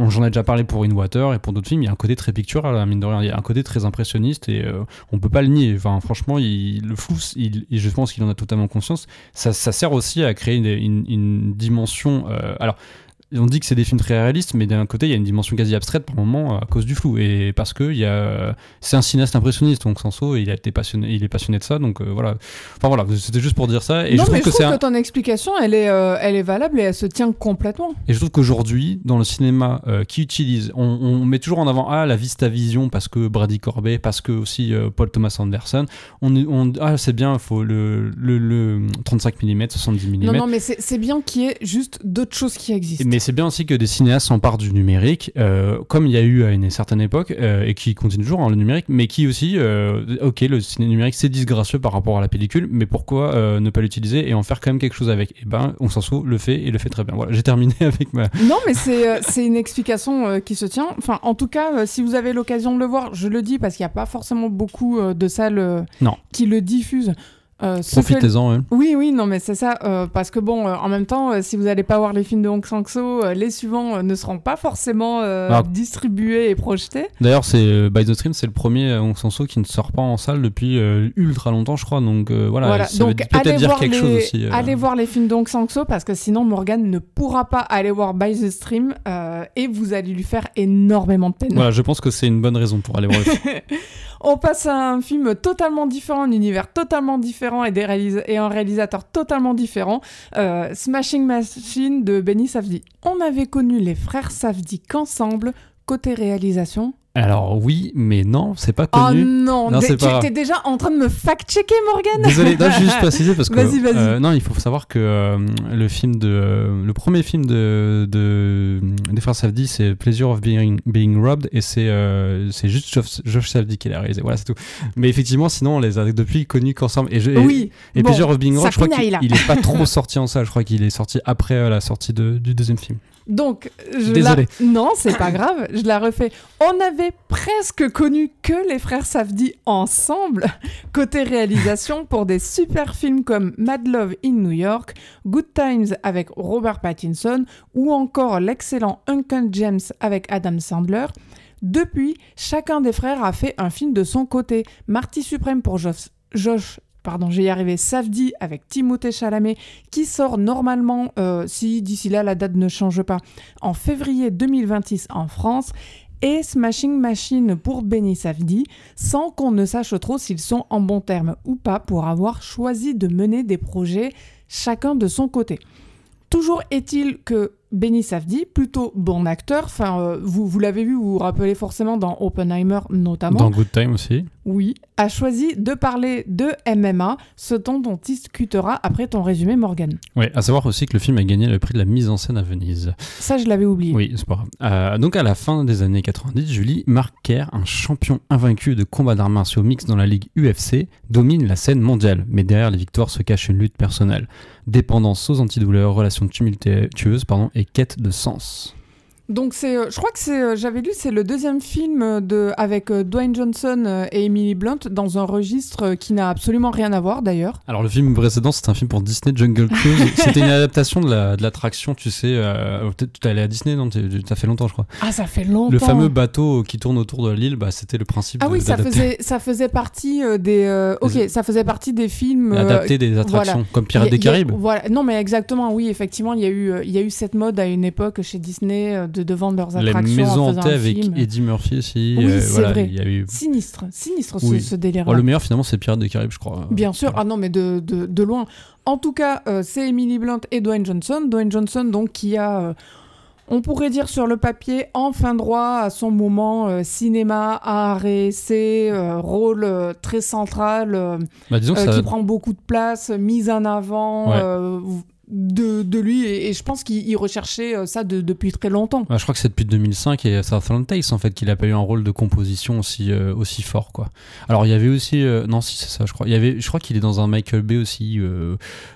j'en ai déjà parlé pour In Water et pour d'autres films, il y a un côté très pictural, mine de rien, il y a un côté très impressionniste et on peut pas le nier. Enfin, franchement, le flou, je pense qu'il en a totalement conscience. Ça sert aussi à créer une dimension. Alors, on dit que c'est des films très réalistes, mais d'un côté, il y a une dimension quasi abstraite par moment à cause du flou. Et parce que c'est un cinéaste impressionniste, donc San Suu, il est passionné de ça, donc voilà. Enfin voilà, c'était juste pour dire ça. Et non, je trouve que ton explication, elle est valable et elle se tient complètement. Et je trouve qu'aujourd'hui, dans le cinéma qui utilise, on met toujours en avant la VistaVision parce que Brady Corbet, parce que aussi Paul Thomas Anderson. C'est bien, il faut le 35 mm, 70 mm. Non, mais c'est bien qu'il y ait juste d'autres choses qui existent. Mais c'est bien aussi que des cinéastes s'emparent du numérique, comme il y a eu à une certaine époque, et qui continue toujours le numérique, mais qui aussi, le ciné numérique c'est disgracieux par rapport à la pellicule, mais pourquoi ne pas l'utiliser et en faire quand même quelque chose avec ? Et Aung San Suu le fait et le fait très bien. Voilà, j'ai terminé avec ma... Non, mais c'est une explication qui se tient. Enfin, en tout cas, si vous avez l'occasion de le voir, je le dis parce qu'il n'y a pas forcément beaucoup de salles qui le diffusent. Profitez-en. Oui, non, mais c'est ça. Parce que en même temps, si vous n'allez pas voir les films de Aung San Suu, les suivants ne seront pas forcément distribués et projetés. D'ailleurs, c'est By the Stream, c'est le premier Aung San Suu qui ne sort pas en salle depuis ultra longtemps, je crois. Donc voilà. Ça veut peut-être dire quelque chose aussi. Allez voir les films d'Aung San Suu parce que sinon Morgane ne pourra pas aller voir By the Stream et vous allez lui faire énormément de peine. Voilà, je pense que c'est une bonne raison pour aller voir le film. On passe à un film totalement différent, un univers totalement différent et un réalisateur totalement différent. Smashing Machine de Benny Safdie. On avait connu les frères Safdie qu'ensemble, côté réalisation. Alors oui, mais non, c'est pas connu. Oh non, tu étais déjà en train de me fact-checker, Morgane. Désolé, je vais juste préciser parce que vas-y. Non, il faut savoir que le premier film des frères Safdie, c'est Pleasure of Being Robbed et c'est juste Josh Safdie qui l'a réalisé. Voilà, c'est tout. Mais effectivement, sinon on les a depuis connus qu'ensemble. Et Pleasure of Being Robbed, je crois qu'il est pas trop sorti en salle. Je crois qu'il est sorti après la sortie du deuxième film. Donc, désolé. Non, c'est pas grave, je la refais. On avait presque connu que les frères Safdie ensemble, côté réalisation, pour des super films comme Mad Love in New York, Good Times avec Robert Pattinson, ou encore l'excellent Uncut Gems avec Adam Sandler. Depuis, chacun des frères a fait un film de son côté. Marty Suprême pour Safdie avec Timothée Chalamet qui sort normalement, si d'ici là la date ne change pas, en février 2026 en France, et Smashing Machine pour Benny Safdie, sans qu'on ne sache trop s'ils sont en bons termes ou pas pour avoir choisi de mener des projets chacun de son côté. Toujours est-il que Benny Safdie, plutôt bon acteur. Enfin, vous l'avez vu, vous vous rappelez forcément dans Oppenheimer notamment. Dans Good Time aussi. Oui, a choisi de parler de MMA, ce dont on discutera après ton résumé, Morgane. Oui, à savoir aussi que le film a gagné le prix de la mise en scène à Venise. Ça, je l'avais oublié. Oui, c'est pas grave. Donc à la fin des années 90, Julie Marker, un champion invaincu de combat d'arts martiaux mixtes dans la ligue UFC, domine la scène mondiale. Mais derrière les victoires se cache une lutte personnelle. Dépendance aux antidouleurs, relations tumultueuses et quête de sens. Donc je crois que j'avais lu, c'est le deuxième film avec Dwayne Johnson et Emily Blunt dans un registre qui n'a absolument rien à voir d'ailleurs. Alors le film précédent, c'était un film pour Disney, Jungle Cruise. C'était une adaptation de l'attraction, tu sais. Peut-être tu es allé à Disney, non? Ça fait longtemps, je crois. Ah, ça fait longtemps. Le fameux bateau qui tourne autour de l'île, c'était le principe. Ah oui, ça faisait partie ça faisait partie des films adaptés des attractions, voilà. Comme Pirates des Caraïbes. Voilà, non mais exactement, oui, effectivement, il y a eu cette mode à une époque chez Disney de vendre leurs attractions. La maison hantée avec film. Eddie Murphy aussi. Oui, c'est vrai. Il y a eu... Sinistre oui. ce délire-là. Le meilleur finalement c'est Pirates des Caraïbes, je crois. Bien sûr, ah non mais de loin. En tout cas, c'est Emily Blunt et Dwayne Johnson. Dwayne Johnson donc qui a... on pourrait dire sur le papier, enfin droit à son moment cinéma, art et essai, rôle très central, qui prend beaucoup de place, mise en avant, de lui, et je pense qu'il recherchait ça depuis très longtemps. Je crois que c'est depuis 2005 et Southland Tales en fait qu'il a pas eu un rôle de composition aussi fort, quoi. Alors il y avait aussi non si c'est ça je crois. Je crois qu'il est dans un Michael Bay aussi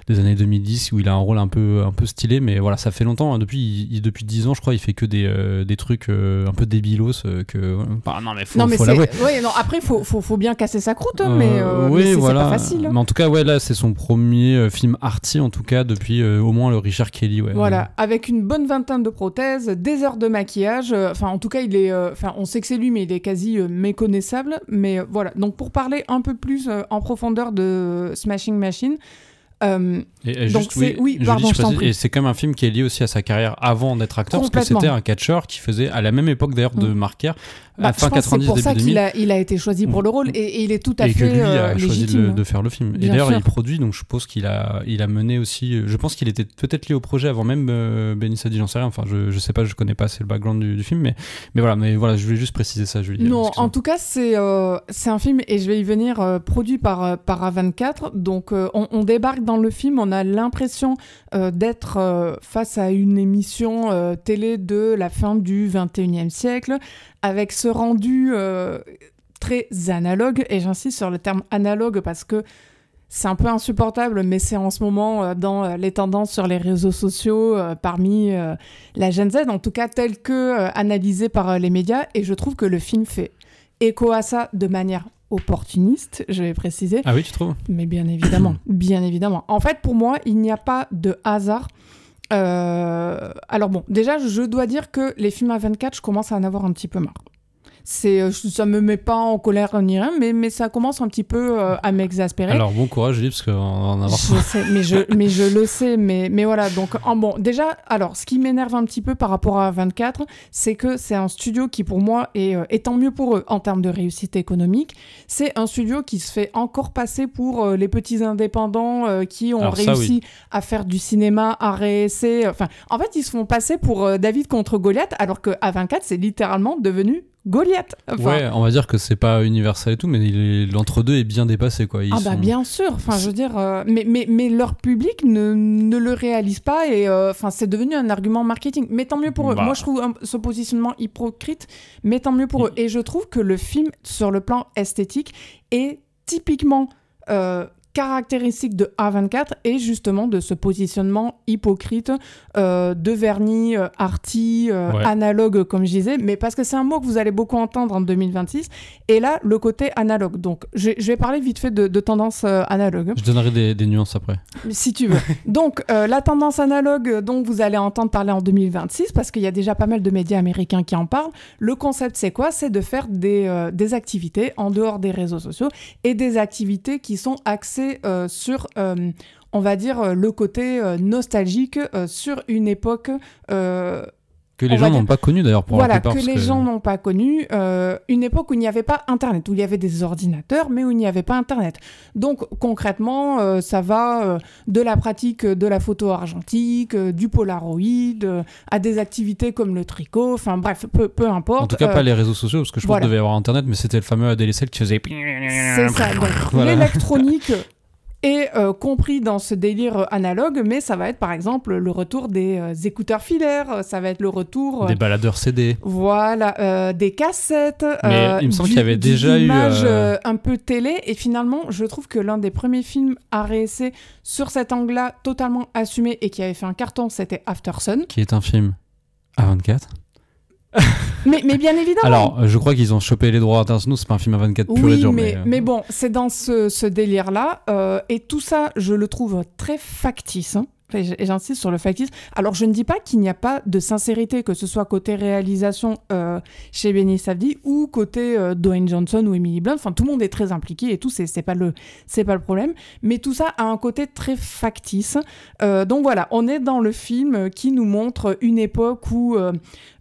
des années 2010 où il a un rôle un peu stylé, mais voilà, ça fait longtemps, hein. Depuis 10 ans je crois il fait que des trucs un peu débilos non mais faut l'avouer. Ouais, non, après faut bien casser sa croûte, mais c'est pas facile. Mais en tout cas là c'est son premier film arty en tout cas depuis au moins le Richard Kelly. Voilà, avec une bonne vingtaine de prothèses, des heures de maquillage. En tout cas, il est. On sait que c'est lui, mais il est quasi méconnaissable. Mais voilà. Donc, pour parler un peu plus en profondeur de Smashing Machine. Et c'est quand même un film qui est lié aussi à sa carrière avant d'être acteur, parce que c'était un catcheur qui faisait à la même époque d'ailleurs de Marker, à fin 90 début 2000. C'est pour ça qu'il a été choisi pour le rôle, et il est tout à fait légitime. Et que lui a choisi légitime. de faire le film. Bien et d'ailleurs sûr. Il produit, donc je suppose qu'il a mené aussi. Je pense qu'il était peut-être lié au projet avant même Benny Safdie, j'en sais rien. Enfin, je sais pas, je connais pas assez le background du film, mais voilà, je voulais juste préciser ça, Julie. Non, en tout cas, c'est un film, et je vais y venir, produit par A24. Donc, on débarque dans le film, on a l'impression d'être face à une émission télé de la fin du 21e siècle, avec ce rendu très analogue, et j'insiste sur le terme analogue parce que c'est un peu insupportable, mais c'est en ce moment dans les tendances sur les réseaux sociaux parmi la Gen Z, en tout cas telle que analysée par les médias, et je trouve que le film fait écho à ça de manière opportuniste, je vais préciser. Ah oui, tu trouves ? Mais bien évidemment, bien évidemment. En fait, pour moi, il n'y a pas de hasard. Alors bon, déjà, je dois dire que les films A24, je commence à en avoir un petit peu marre. Ça me met pas en colère ni rien, mais ça commence un petit peu à m'exaspérer. Alors bon courage, Julie, parce qu'on va en avoir. Je sais, mais je le sais, mais voilà. Donc bon, déjà, alors ce qui m'énerve un petit peu par rapport à 24, c'est que c'est un studio qui pour moi est tant mieux pour eux en termes de réussite économique. C'est un studio qui se fait encore passer pour les petits indépendants qui ont réussi à faire du cinéma, à réessayer. Enfin, en fait, ils se font passer pour David contre Goliath, alors que A24, c'est littéralement devenu Goliath. Ouais, on va dire que c'est pas universel et tout, mais l'entre-deux est bien dépassé, quoi. Bien sûr. Enfin, je veux dire, mais leur public ne le réalise pas, et c'est devenu un argument marketing. Mais tant mieux pour eux. Moi, je trouve ce positionnement hypocrite, mais tant mieux pour eux. Et je trouve que le film, sur le plan esthétique, est typiquement caractéristique de A24 et justement de ce positionnement hypocrite de vernis arty, analogue comme je disais, mais parce que c'est un mot que vous allez beaucoup entendre en 2026, et là le côté analogue. Donc je vais parler vite fait de tendance analogue. Je donnerai des nuances après. Si tu veux. Donc la tendance analogue dont vous allez entendre parler en 2026, parce qu'il y a déjà pas mal de médias américains qui en parlent. Le concept c'est quoi ? C'est de faire des activités en dehors des réseaux sociaux, et des activités qui sont axées sur, on va dire, le côté nostalgique sur une époque Que les gens n'ont pas connu d'ailleurs pour voilà, la plupart. Que les gens n'ont pas connu. Une époque où il n'y avait pas Internet, où il y avait des ordinateurs, mais où il n'y avait pas Internet. Donc concrètement, ça va de la pratique de la photo argentique, du Polaroid, à des activités comme le tricot, enfin bref, peu importe. En tout cas, pas les réseaux sociaux, parce que je pense qu'il devait y avoir Internet, mais c'était le fameux ADSL qui faisait... C'est ça, donc voilà. L'électronique... est compris dans ce délire analogue, mais ça va être par exemple le retour des écouteurs filaires, ça va être le retour... des baladeurs CD. Voilà, des cassettes, mais il me semble qu'il y avait déjà eu... images un peu télé, et finalement, je trouve que l'un des premiers films à réessayer sur cet angle-là, totalement assumé, et qui avait fait un carton, c'était After Sun. Qui est un film A24. mais bien évidemment. Alors, je crois qu'ils ont chopé les droits internationaux, c'est pas un film à 24 pur et dur. Mais bon, c'est dans ce délire-là. Et tout ça, je le trouve très factice. Hein. Et j'insiste sur le factice. Alors, je ne dis pas qu'il n'y a pas de sincérité, que ce soit côté réalisation chez Benny Safdie ou côté Dwayne Johnson ou Emily Blunt. Enfin, tout le monde est très impliqué et tout, c'est pas le problème. Mais tout ça a un côté très factice. Donc voilà, on est dans le film qui nous montre une époque où...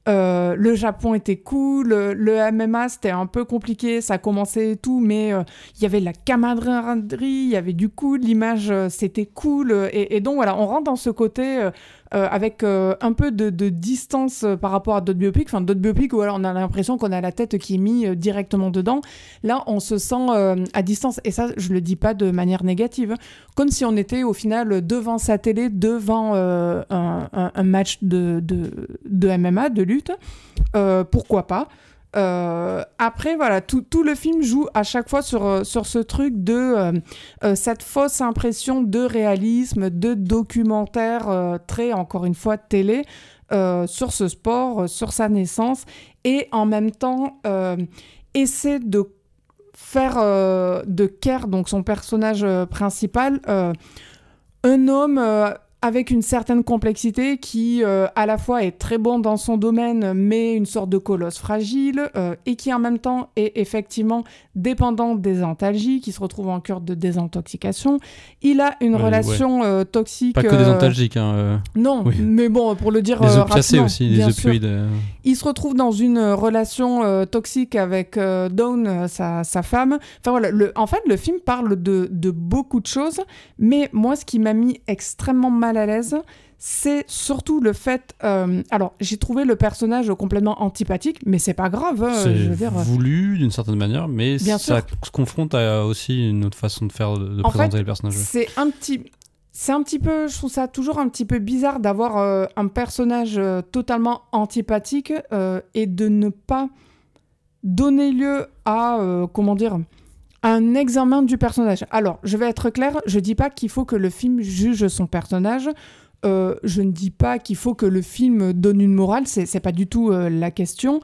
le Japon était cool, le MMA c'était un peu compliqué, ça commençait et tout, mais il y avait de la camaraderie, il y avait du cool, l'image c'était cool, et donc voilà, on rentre dans ce côté avec un peu de distance par rapport à d'autres biopics, où alors, on a l'impression qu'on a la tête qui est mise directement dedans. Là, on se sent à distance, et ça, je le dis pas de manière négative, comme si on était au final devant sa télé, devant un match de MMA, de lutte. Pourquoi pas. Après, voilà, tout le film joue à chaque fois sur ce truc de cette fausse impression de réalisme, de documentaire très, encore une fois, télé, sur ce sport, sur sa naissance, et en même temps, essaie de faire de Kerr, donc son personnage principal, un homme... avec une certaine complexité qui, à la fois, est très bon dans son domaine, mais une sorte de colosse fragile, et qui, en même temps, est effectivement dépendant des antalgies, qui se retrouve en cure de désintoxication. Il a une relation toxique... Pas que des antalgiques. Non, oui. Mais bon, pour le dire les opiacés aussi, les opioïdes. Il se retrouve dans une relation toxique avec Dawn, sa femme. Enfin voilà, en fait, le film parle de beaucoup de choses, mais moi, ce qui m'a mis extrêmement mal à l'aise, c'est surtout le fait... alors, j'ai trouvé le personnage complètement antipathique, mais c'est pas grave. C'est voulu, d'une certaine manière, mais bien ça sûr. se confronte à aussi une autre façon de faire, de présenter le personnage. C'est un petit peu... Je trouve ça toujours un petit peu bizarre d'avoir un personnage totalement antipathique et de ne pas donner lieu à... comment dire ? Un examen du personnage. Alors, je vais être claire, je dis pas qu'il faut que le film juge son personnage, je ne dis pas qu'il faut que le film donne une morale, c'est pas du tout la question,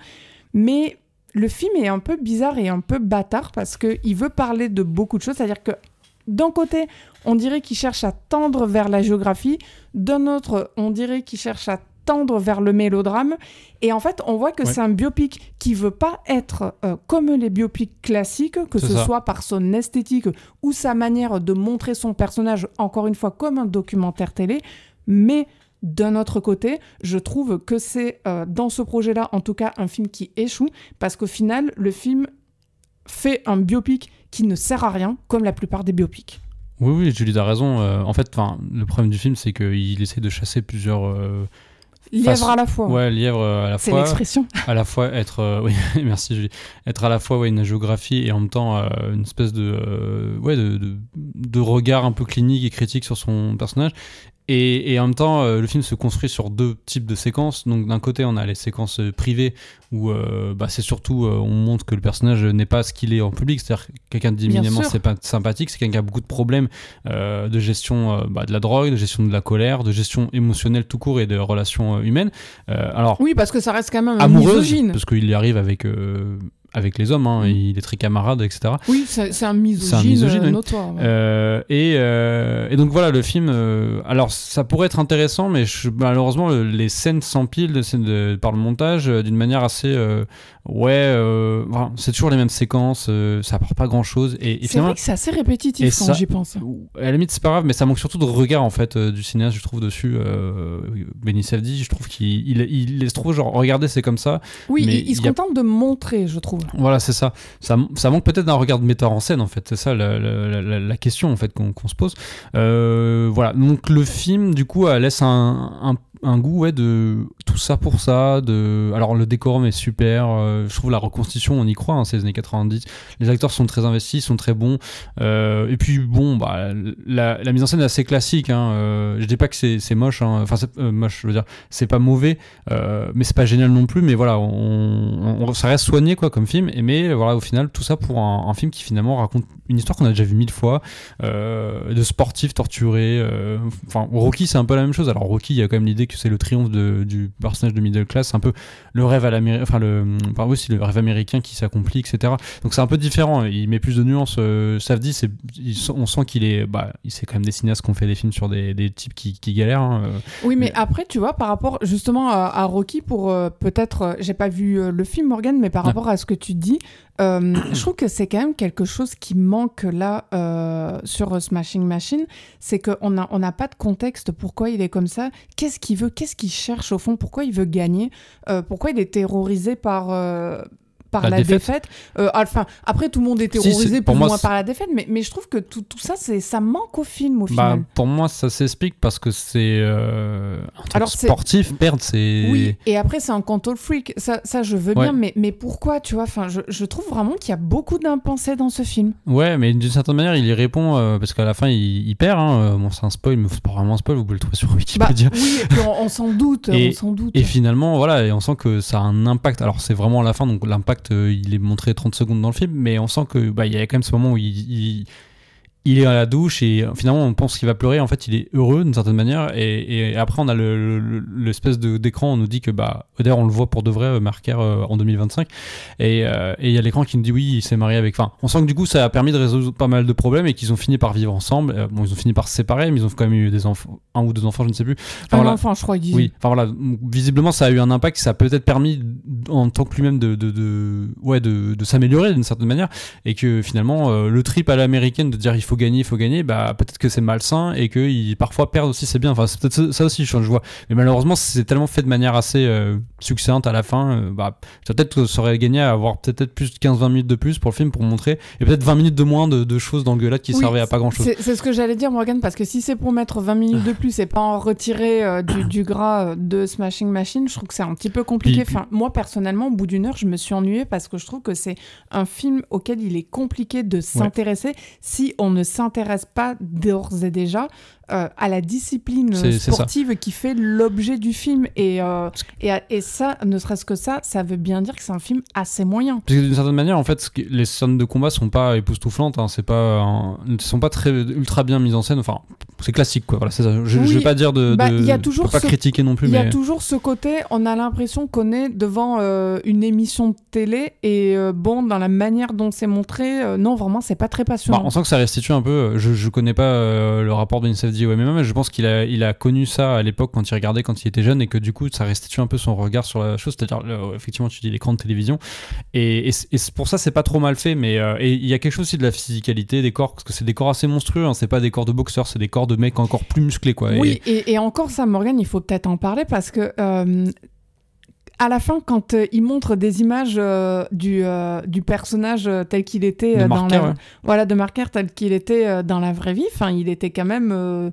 mais le film est un peu bizarre et un peu bâtard parce qu'il veut parler de beaucoup de choses, c'est-à-dire que d'un côté, on dirait qu'il cherche à tendre vers la géographie, d'un autre, on dirait qu'il cherche à tendre vers le mélodrame, et en fait on voit que c'est un biopic qui veut pas être comme les biopics classiques, que ce soit par son esthétique ou sa manière de montrer son personnage, encore une fois comme un documentaire télé, mais d'un autre côté, je trouve que c'est dans ce projet-là en tout cas un film qui échoue, parce qu'au final le film fait un biopic qui ne sert à rien, comme la plupart des biopics. Oui, Julie, t'as raison. En fait, le problème du film, c'est qu'il essaie de chasser plusieurs... lièvre à la fois. Ouais, lièvre à la fois. C'est l'expression. À la fois être... oui, merci Julie. Être à la fois une géographie et en même temps une espèce de regard un peu clinique et critique sur son personnage. Et en même temps, le film se construit sur deux types de séquences. Donc d'un côté, on a les séquences privées où c'est surtout, on montre que le personnage n'est pas ce qu'il est en public. C'est-à-dire quelqu'un d'éminemment sympathique, c'est quelqu'un qui a beaucoup de problèmes de gestion de la drogue, de gestion de la colère, de gestion émotionnelle tout court et de relations humaines. Oui, parce que ça reste quand même amoureuse, misogyne. parce qu'il y arrive avec avec les hommes, hein, il est très camarade, etc. Oui, c'est un misogyne, oui. notoire. Ouais. Et donc voilà, le film, alors ça pourrait être intéressant, mais malheureusement, les scènes s'empilent par le montage d'une manière assez... c'est toujours les mêmes séquences, ça apporte pas grand-chose. Et c'est vrai que c'est assez répétitif quand j'y pense. À la limite, c'est pas grave, mais ça manque surtout de regard en fait du cinéaste, je trouve, dessus. Benny Safdie, je trouve qu'il laisse trop genre, regardez, c'est comme ça. Oui, il se contente de montrer, je trouve. Voilà, c'est ça. Ça manque peut-être d'un regard de metteur en scène, en fait. C'est ça la question, en fait, qu'on se pose. Voilà. Donc, le film, du coup, laisse un goût de tout ça pour ça. Alors, le décorum est super. Je trouve la reconstitution, on y croit, hein, c'est les années 90. Les acteurs sont très investis, sont très bons. Et puis, bon, la mise en scène est assez classique. Hein. Je dis pas que c'est moche. Hein. Enfin, c'est moche, je veux dire. C'est pas mauvais, mais c'est pas génial non plus. Mais voilà, ça reste soigné, quoi, comme film. Mais voilà, au final, tout ça pour un film qui finalement raconte une histoire qu'on a déjà vue 1000 fois, de sportifs torturés. Enfin, Rocky, c'est un peu la même chose. Alors, Rocky, il y a quand même l'idée que c'est le triomphe du personnage de middle class, un peu le rêve à l'américain, enfin le rêve américain qui s'accomplit, etc. Donc c'est un peu différent. Il met plus de nuances. Safdie, on sent qu'il est, c'est quand même des cinéastes qui ont fait des films sur des types qui galèrent. Hein, oui, mais après, tu vois, par rapport justement à Rocky, pour peut-être, j'ai pas vu le film, Morgane, mais par rapport à ce que tu dis, je trouve que c'est quand même quelque chose qui manque là sur Smashing Machine, c'est qu'on n'a pas de contexte, pourquoi il est comme ça, qu'est-ce qu'il veut, qu'est-ce qu'il cherche au fond, pourquoi il veut gagner, pourquoi il est terrorisé par la défaite. Enfin, après, tout le monde est terrorisé plus ou moins par la défaite, mais je trouve que tout ça, ça manque au film, au final. Pour moi, ça s'explique parce que c'est un truc sportif, perdre, c'est... Oui, et après, c'est un control freak. Ça je veux bien, mais pourquoi, tu vois, enfin, je trouve vraiment qu'il y a beaucoup d'impensés dans ce film. Ouais, mais d'une certaine manière, il y répond, parce qu'à la fin, il perd. Hein. Bon, c'est un spoil, mais c'est pas vraiment un spoil, vous pouvez le trouver sur Wikipédia. Oui, et puis on s'en doute, Et finalement, voilà, et on sent que ça a un impact. Alors, c'est vraiment à la fin, donc l'impact, il est montré 30 secondes dans le film, mais on sent que il y a quand même ce moment où il est à la douche et finalement on pense qu'il va pleurer, en fait il est heureux d'une certaine manière, et après on a l'espèce d'écran, on nous dit que d'ailleurs on le voit pour de vrai, Marker, en 2025, et il y a l'écran qui nous dit oui, il s'est marié avec, enfin on sent que du coup ça a permis de résoudre pas mal de problèmes et qu'ils ont fini par vivre ensemble. Bon, ils ont fini par se séparer, mais ils ont quand même eu des enfants, 1 ou 2 enfants, je ne sais plus, enfin, un enfant, je crois qu'ils... Oui, enfin voilà, visiblement ça a eu un impact, ça a peut-être permis en tant que lui-même de s'améliorer d'une certaine manière, et que finalement le trip à l'américaine de dire il faut gagner, peut-être que c'est malsain et qu'ils parfois perdent aussi, c'est bien. Enfin, c'est peut-être ça aussi, je vois. Mais malheureusement, c'est tellement fait de manière assez succincte à la fin. Peut-être que ça aurait gagné à avoir peut-être plus de 15-20 minutes de plus pour le film, pour montrer, et peut-être 20 minutes de moins de choses d'engueulade qui servaient à pas grand-chose. C'est ce que j'allais dire, Morgane, parce que si c'est pour mettre 20 minutes de plus et pas en retirer du gras de Smashing Machine, je trouve que c'est un petit peu compliqué. Enfin, moi, personnellement, au bout d'une heure, je me suis ennuyée parce que je trouve que c'est un film auquel il est compliqué de s'intéresser si on ne s'intéresse pas d'ores et déjà à la discipline sportive qui fait l'objet du film, et ça, ne serait-ce que ça veut bien dire que c'est un film assez moyen. Parce que d'une certaine manière, en fait, les scènes de combat sont pas époustouflantes, hein, ne sont pas très ultra bien mises en scène, enfin c'est classique, quoi. Voilà, c'est ça. Je vais pas dire y a toujours je peux pas critiquer non plus, il y a toujours ce côté, on a l'impression qu'on est devant une émission de télé, et dans la manière dont c'est montré, non, vraiment c'est pas très passionnant. On sent que ça restitue un peu, je connais pas le rapport de Benny Safdie au MMA, mais je pense qu'il a connu ça à l'époque quand il regardait, quand il était jeune, et que du coup ça restitue un peu son regard sur la chose, c'est-à-dire effectivement tu dis l'écran de télévision, et pour ça c'est pas trop mal fait, mais et il y a quelque chose aussi de la physicalité des corps, parce que c'est des corps assez monstrueux, hein, c'est pas des corps de boxeurs, c'est des corps de mecs encore plus musclés, quoi. Oui, et encore ça, Morgane, il faut peut-être en parler, parce que à la fin, quand il montre des images du personnage tel qu'il était de Marker, de Marker tel qu'il était dans la vraie vie, enfin, il était quand même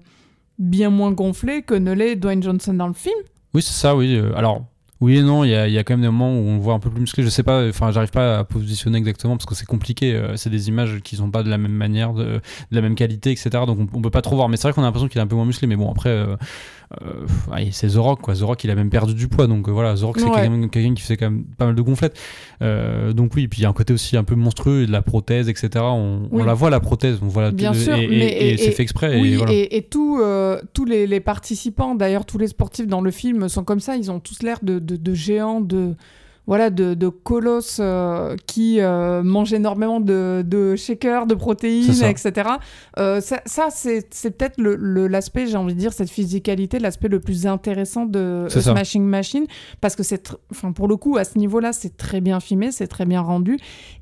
bien moins gonflé que ne l'est Dwayne Johnson dans le film. Oui, c'est ça, oui. Alors, oui et non, il y a quand même des moments où on le voit un peu plus musclé. Je sais pas, enfin, j'arrive pas à positionner exactement parce que c'est compliqué. C'est des images qui sont pas de la même manière, de la même qualité, etc. Donc on peut pas trop voir. Mais c'est vrai qu'on a l'impression qu'il est un peu moins musclé. Mais bon, après, c'est The Rock, quoi. The Rock, il a même perdu du poids. Donc voilà, The Rock, c'est quelqu'un qui fait quand même pas mal de gonflettes. Donc oui, puis il y a un côté aussi un peu monstrueux, de la prothèse, etc. On la voit, la prothèse, on voit bien sûr, et c'est fait exprès. Oui, et voilà. et tous les participants, d'ailleurs tous les sportifs dans le film sont comme ça. Ils ont tous l'air de géants, voilà, de colosses qui mangent énormément de shakers, de protéines, etc. Ça c'est peut-être l'aspect, j'ai envie de dire, cette physicalité, l'aspect le plus intéressant de Smashing Machine, parce que pour le coup, à ce niveau-là, c'est très bien filmé, c'est très bien rendu.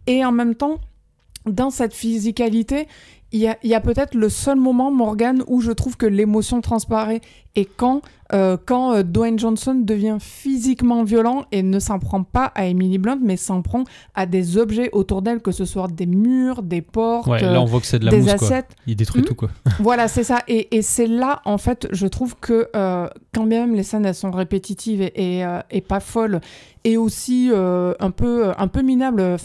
Et en même temps, dans cette physicalité, il y a peut-être le seul moment, Morgane, où je trouve que l'émotion transparaît. Et quand Dwayne Johnson devient physiquement violent et ne s'en prend pas à Emily Blunt, mais s'en prend à des objets autour d'elle, que ce soit des murs, des portes, là on voit que c'est de la mousse, assiettes. Quoi. Il détruit tout, quoi. Voilà, c'est ça. Et c'est là, en fait, je trouve que quand bien même les scènes, elles sont répétitives et pas folles, et aussi un peu minables,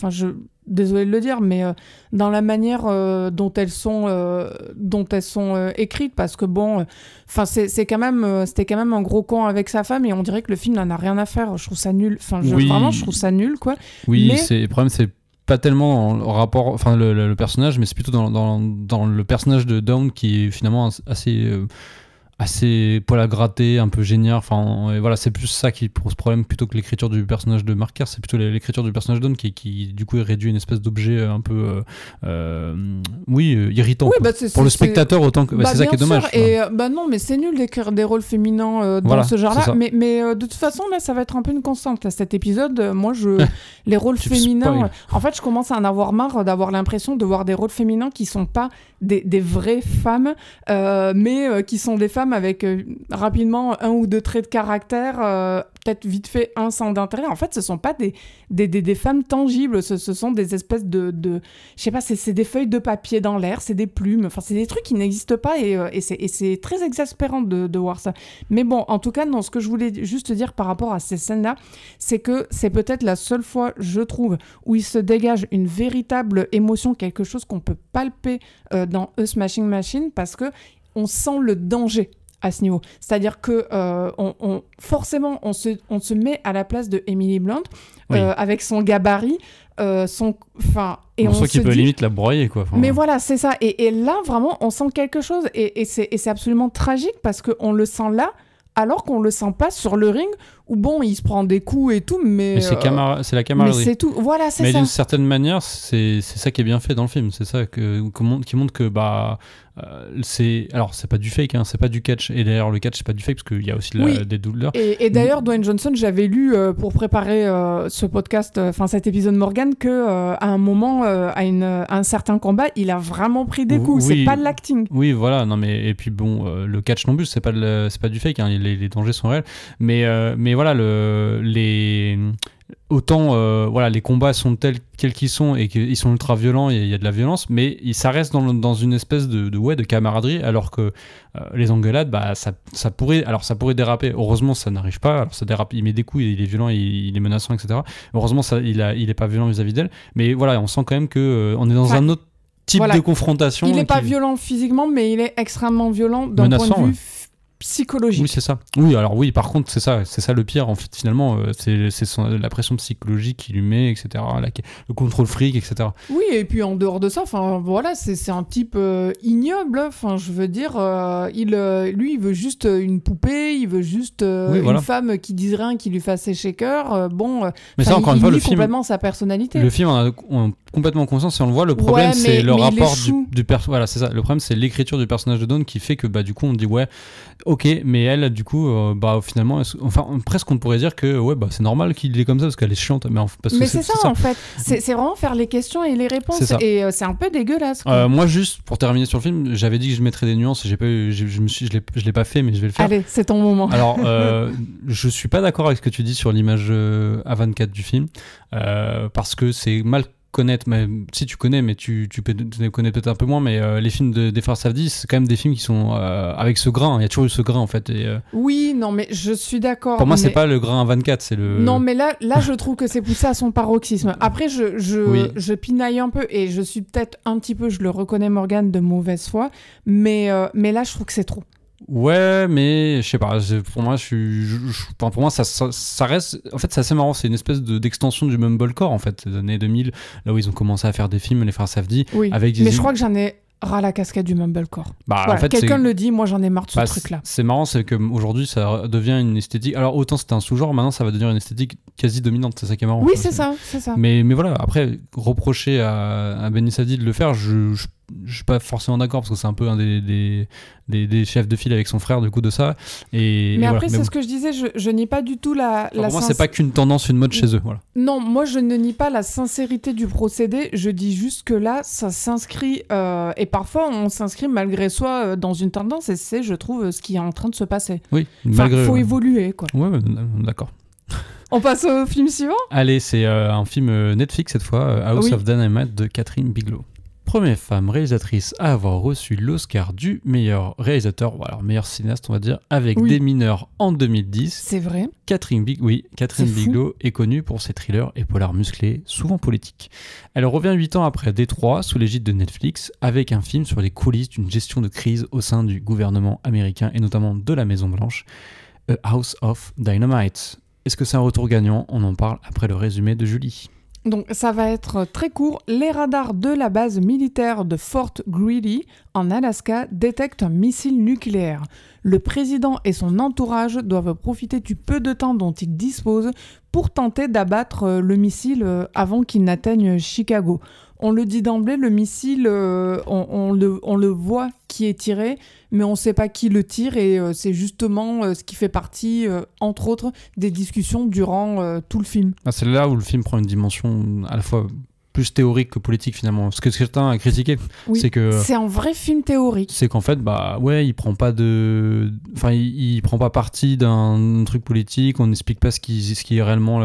désolée de le dire, mais dans la manière dont elles sont écrites, parce que c'était quand même un gros con avec sa femme, et on dirait que le film n'en a rien à faire. Je trouve ça nul. Vraiment, je trouve ça nul, quoi. Oui, le problème, c'est pas tellement en rapport, enfin le personnage, mais c'est plutôt dans le personnage de Dawn qui est finalement assez poil à gratter, un peu génial. Enfin, voilà, c'est plus ça qui pose problème plutôt que l'écriture du personnage de Mark Kerr. C'est plutôt l'écriture du personnage d'On qui du coup est réduit à une espèce d'objet un peu irritant. Oui, pour le spectateur autant que c'est ça qui est dommage. Et non, mais c'est nul d'écrire des rôles féminins dans ce genre-là. Mais de toute façon là, ça va être un peu une constante. À cet épisode, moi les rôles féminins, en fait, je commence à en avoir marre d'avoir l'impression de voir des rôles féminins qui sont pas des vraies femmes, mais qui sont des femmes avec rapidement un ou deux traits de caractère, peut-être vite fait un centre d'intérêt. En fait, ce sont pas des femmes tangibles, ce sont des espèces de je sais pas, c'est des feuilles de papier dans l'air, c'est des plumes, enfin c'est des trucs qui n'existent pas, et c'est très exaspérant de voir ça. Mais bon, en tout cas, non, ce que je voulais juste dire par rapport à ces scènes-là, c'est que c'est peut-être la seule fois, je trouve, où il se dégage une véritable émotion, quelque chose qu'on peut palper dans A Smashing Machine, parce que on sent le danger à ce niveau. C'est-à-dire que forcément, on se met à la place de Emily Blunt, avec son gabarit, et on sent qu'il peut limite la broyer, quoi. Mais voilà, c'est ça. Et là, vraiment, on sent quelque chose, et c'est absolument tragique, parce qu'on le sent là, alors qu'on le sent pas sur le ring, où il se prend des coups et tout, mais c'est la camaraderie. Mais c'est tout. Voilà, c'est ça. Mais d'une ça. certaine manière, c'est ça qui est bien fait dans le film. C'est ça qui montre que c'est pas du fake, hein, c'est pas du catch. Et d'ailleurs, le catch, c'est pas du fake, parce qu'il y a aussi des douleurs. Et d'ailleurs, Dwayne Johnson, j'avais lu pour préparer ce podcast, cet épisode Morgan, que à un moment, à un certain combat, il a vraiment pris des coups. Oui, c'est pas de l'acting. Oui, voilà. Non, mais et puis le catch non plus, c'est pas du fake. Hein, les dangers sont réels. Mais voilà, autant les combats sont tels qu'ils sont, et qu'ils sont ultra violents, et il y a de la violence, mais ça reste dans une espèce de camaraderie, alors que les engueulades, ça pourrait déraper. Heureusement, ça n'arrive pas. Alors ça dérape, il met des coups, il est violent, il est menaçant, etc. Heureusement, il est pas violent vis-à-vis d'elle, mais voilà, on sent quand même que on est dans un autre type de confrontation. Il est pas violent physiquement, mais il est extrêmement violent d'un point de vue psychologique. Oui, c'est ça. Oui, alors oui, par contre, c'est ça le pire, en fait, finalement, c'est la pression psychologique qu'il lui met, etc., le contrôle fric, etc. Oui, et puis en dehors de ça, voilà, c'est un type ignoble, je veux dire, lui, il veut juste une poupée, il veut juste une femme qui dise rien, qui lui fasse ses shakers, mais ça, encore une fois, le film, complètement sa personnalité. Le film, on a complètement conscience, si on le voit, le problème, c'est le rapport du personnage. Voilà, c'est ça, le problème, c'est l'écriture du personnage de Dawn, qui fait que, du coup, on dit, ok, mais elle, du coup, finalement, presque on pourrait dire que c'est normal qu'il est comme ça, parce qu'elle est chiante. Mais c'est ça, en fait. C'est vraiment faire les questions et les réponses, et c'est un peu dégueulasse. Moi, juste pour terminer sur le film, j'avais dit que je mettrais des nuances, je l'ai pas fait, mais je vais le faire. Allez, c'est ton moment. Alors, je suis pas d'accord avec ce que tu dis sur l'image A24 du film, parce que c'est mal connaître, mais si tu connais, mais tu connais peut-être un peu moins, mais les films des frères Safdie, c'est quand même des films qui sont avec ce grain, il y a toujours eu ce grain, en fait. Oui, non, mais je suis d'accord. Pour moi, c'est pas le grain A24, c'est le... Non, mais là je trouve que c'est poussé à son paroxysme. Après, je pinaille un peu, et je suis peut-être un petit peu, je le reconnais, Morgane, de mauvaise foi, mais là, je trouve que c'est trop. Ouais, mais je sais pas, pour moi, pour moi ça reste, en fait, c'est assez marrant, c'est une espèce d'extension du mumblecore, en fait, des années 2000, là où ils ont commencé à faire des films, les frères Safdie, oui, avec des... mais je crois que j'en ai ras la casquette du mumblecore. Bah, Voilà, en fait, quelqu'un le dit, moi j'en ai marre de ce bah, truc-là. c'est marrant, c'est qu'aujourd'hui, ça devient une esthétique. Alors, autant c'était un sous-genre, maintenant, ça va devenir une esthétique quasi dominante. C'est ça qui est marrant. Oui, quoi, c'est ça, c'est ça. Mais voilà, après, reprocher à Beni Sadi de le faire, je suis pas forcément d'accord, parce que c'est un peu un des chefs de file avec son frère, du coup, de ça. Mais voilà. après, c'est ce que je disais, je nie pas du tout la Pour moi, c'est pas qu'une tendance, une mode chez eux. Voilà. Non, moi, je ne nie pas la sincérité du procédé. Je dis juste que là, ça s'inscrit... et parfois, on s'inscrit malgré soi dans une tendance, et c'est, je trouve, ce qui est en train de se passer. Oui, Enfin, malgré. faut évoluer, quoi. Ouais, d'accord. On passe au film suivant ? Allez, c'est un film Netflix cette fois, House Oui. of Dynamite de Catherine Bigelow. Première femme réalisatrice à avoir reçu l'Oscar du meilleur réalisateur, ou alors meilleur cinéaste on va dire, avec Oui. Des mineurs en 2010. C'est vrai. Catherine C'est fou. Bigelow est connue pour ses thrillers et polars musclés, souvent politiques. Elle revient 8 ans après Détroit, sous l'égide de Netflix, avec un film sur les coulisses d'une gestion de crise au sein du gouvernement américain et notamment de la Maison Blanche, A House of Dynamite. Est-ce que c'est un retour gagnant ? On en parle après le résumé de Julie. Donc ça va être très court. Les radars de la base militaire de Fort Greely, en Alaska, détectent un missile nucléaire. Le président et son entourage doivent profiter du peu de temps dont ils disposent pour tenter d'abattre le missile avant qu'il n'atteigne Chicago. On le dit d'emblée, le missile, on le voit qui est tiré, mais on ne sait pas qui le tire, et c'est justement ce qui fait partie, entre autres, des discussions durant tout le film. Ah, c'est là où le film prend une dimension à la fois plus théorique que politique finalement. Ce que certains a critiqué, Oui, c'est que c'est un vrai film théorique. c'est qu'en fait, bah ouais, il prend pas il prend pas parti d'un truc politique. On n'explique pas ce qui est réellement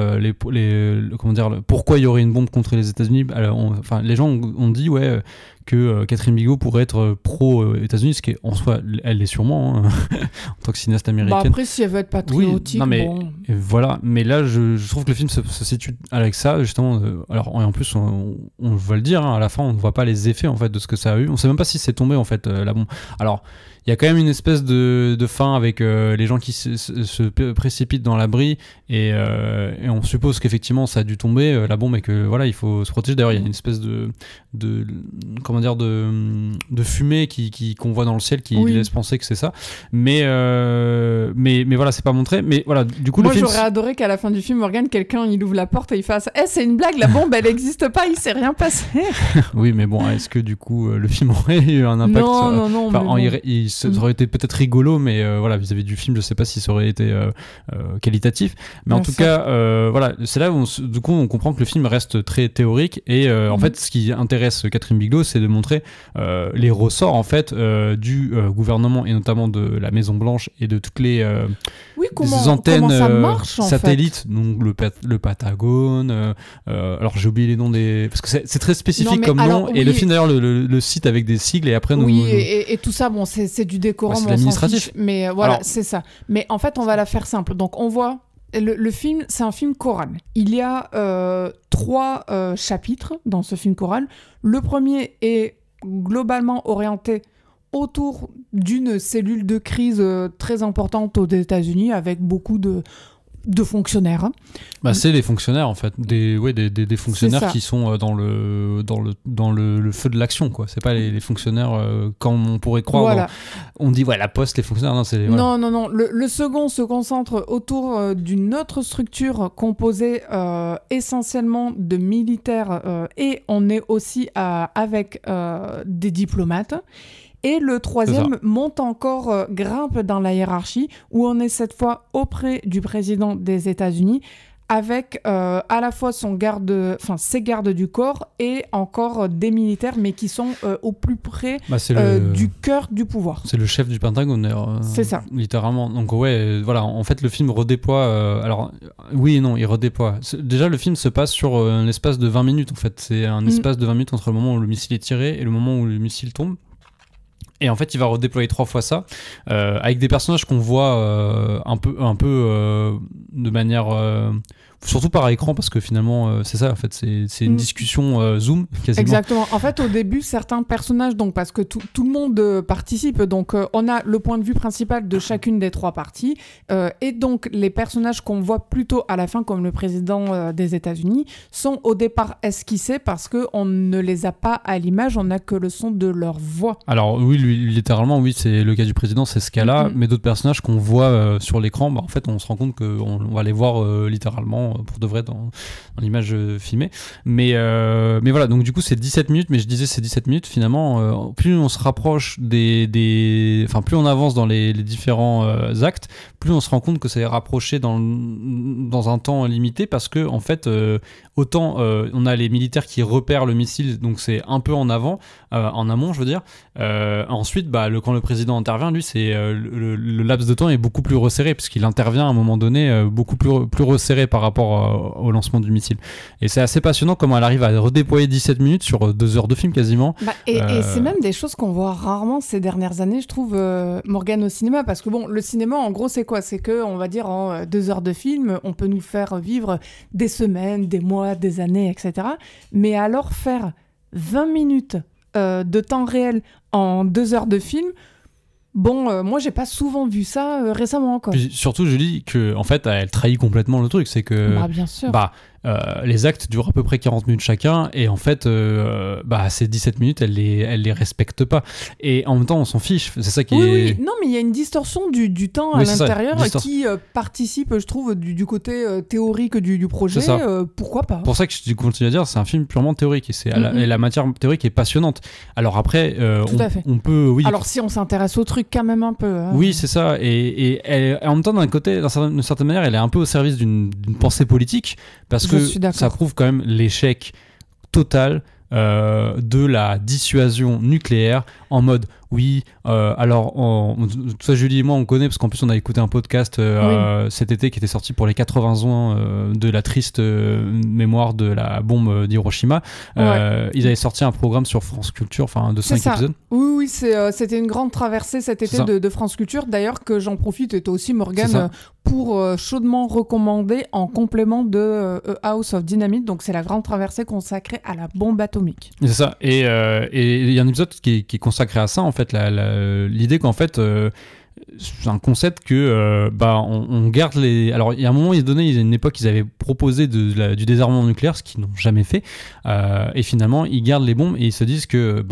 comment dire, pourquoi il y aurait une bombe contre les États-Unis. Alors, les gens ont dit ouais que Catherine Bigelow pourrait être pro-États-Unis, ce qui est en soi, elle l'est sûrement hein, en tant que cinéaste américaine. Bah après, si elle veut être patriotique, non, mais, bon... et voilà. Mais là, je trouve que le film se situe avec ça, justement. Alors, et en plus, on va le dire, hein, à la fin, on ne voit pas les effets en fait de ce que ça a eu. On sait même pas si c'est tombé en fait la bombe. Alors, il y a quand même une espèce de fin avec les gens qui se précipitent dans l'abri et on suppose qu'effectivement ça a dû tomber la bombe et que voilà il faut se protéger. D'ailleurs il y a une espèce de comment dire de fumée qu'on voit dans le ciel qui laisse penser que c'est ça. Mais voilà, c'est pas montré. Mais voilà, du coup moi le film, j'aurais adoré qu'à la fin du film, Morgane, quelqu'un il ouvre la porte et il fasse c'est une blague, la bombe elle existe pas, il s'est rien passé. Oui, mais bon, est-ce que du coup le film aurait eu un impact Non. Ça aurait été peut-être rigolo, mais voilà, vis-à-vis du film, je sais pas si ça aurait été qualitatif. Mais en tout cas, voilà, c'est là où du coup on comprend que le film reste très théorique et en fait, ce qui intéresse Catherine Bigelow, c'est de montrer les ressorts en fait du gouvernement et notamment de la Maison Blanche et de toutes les antennes comment ça marche, satellites, donc le Patagone. Alors j'ai oublié les noms parce que c'est très spécifique comme nom. Et le film d'ailleurs le cite avec des sigles et après et tout ça, bon, c'est du décorum, c'est l'administratif. Mais voilà, c'est ça. Mais en fait, on va la faire simple. Donc on voit le film, c'est un film choral. Il y a 3 chapitres dans ce film choral. Le premier est globalement orienté autour d'une cellule de crise très importante aux États-Unis avec beaucoup de fonctionnaires. Bah, c'est les fonctionnaires en fait, des fonctionnaires qui sont dans le feu de l'action quoi. C'est pas les fonctionnaires comme on pourrait croire. Voilà. On dit la poste, les fonctionnaires. Non, non. Le second se concentre autour d'une autre structure composée essentiellement de militaires et on est aussi avec des diplomates. Et le troisième monte encore, grimpe dans la hiérarchie, où on est cette fois auprès du président des États-Unis, avec à la fois ses gardes du corps et encore des militaires, mais qui sont au plus près du cœur du pouvoir. C'est le chef du Pentagone, c'est ça. Littéralement. Donc ouais, voilà, en fait le film redéploie... alors oui et non, il redéploie. Déjà le film se passe sur un espace de 20 minutes en fait. C'est un espace de 20 minutes entre le moment où le missile est tiré et le moment où le missile tombe. Et en fait, il va redéployer 3 fois ça, avec des personnages qu'on voit un peu de manière... surtout par écran, parce que finalement, c'est ça, en fait, c'est une discussion Zoom, quasiment. Exactement. En fait, au début, certains personnages, donc, parce que tout le monde participe, donc on a le point de vue principal de chacune des 3 parties, et donc les personnages qu'on voit plutôt à la fin, comme le président des États-Unis, sont au départ esquissés parce qu'on ne les a pas à l'image, on n'a que le son de leur voix. Alors oui, littéralement, oui, c'est le cas du président, c'est ce cas-là, mais d'autres personnages qu'on voit sur l'écran, en fait, on se rend compte qu'on va les voir littéralement pour de vrai dans l'image filmée. Mais voilà, donc du coup, c'est 17 minutes, mais je disais c'est 17 minutes, finalement, plus on se rapproche enfin, plus on avance dans les différents actes, plus on se rend compte que ça est rapproché dans un temps limité, parce que, en fait, autant on a les militaires qui repèrent le missile, donc c'est un peu en avant, en amont, je veux dire. Ensuite, quand le président intervient, lui, c'est le laps de temps est beaucoup plus resserré, puisqu'il intervient à un moment donné beaucoup plus resserré par rapport au lancement du missile. Et c'est assez passionnant comment elle arrive à redéployer 17 minutes sur 2 heures de film quasiment. Et c'est même des choses qu'on voit rarement ces dernières années, je trouve, Morgane, au cinéma, parce que bon, le cinéma, en gros, c'est quoi? C'est que, on va dire, en 2 heures de film, on peut nous faire vivre des semaines, des mois, des années, etc. Mais alors faire 20 minutes de temps réel en 2 heures de film, moi j'ai pas souvent vu ça récemment, quoi. Puis surtout, je dis que, en fait, elle trahit complètement le truc, c'est que bien sûr. les actes durent à peu près 40 minutes chacun, et en fait ces 17 minutes elle les respecte pas, et en même temps on s'en fiche, c'est ça qui est... Oui, non, mais il y a une distorsion du temps à l'intérieur qui participe, je trouve, du côté théorique du projet. Pourquoi pas? Pour ça que je continue à dire, c'est un film purement théorique, et la matière théorique est passionnante. Alors après on peut, oui, alors si on s'intéresse au truc quand même un peu, hein. Oui, c'est ça, et en même temps, d'un côté, d'une certaine manière, elle est un peu au service d'une pensée politique, parce que ça prouve quand même l'échec total de la dissuasion nucléaire, en mode oui, ça Julie et moi on connaît, parce qu'en plus on a écouté un podcast cet été qui était sorti pour les 80 ans de la triste mémoire de la bombe d'Hiroshima. Ils avaient sorti un programme sur France Culture, de 5 épisodes. Oui, c'était une grande traversée cet été de France Culture, d'ailleurs, que j'en profite, et toi aussi Morgane, pour chaudement recommander en complément de House of Dynamite. Donc c'est la grande traversée consacrée à la bombe atomique. C'est ça, et il y a un épisode qui est consacré à ça, en fait, l'idée qu'en fait c'est un concept que on garde les... Alors il y a un moment donné, il y a une époque, ils avaient proposé du désarmement nucléaire, ce qu'ils n'ont jamais fait, et finalement ils gardent les bombes, et ils se disent que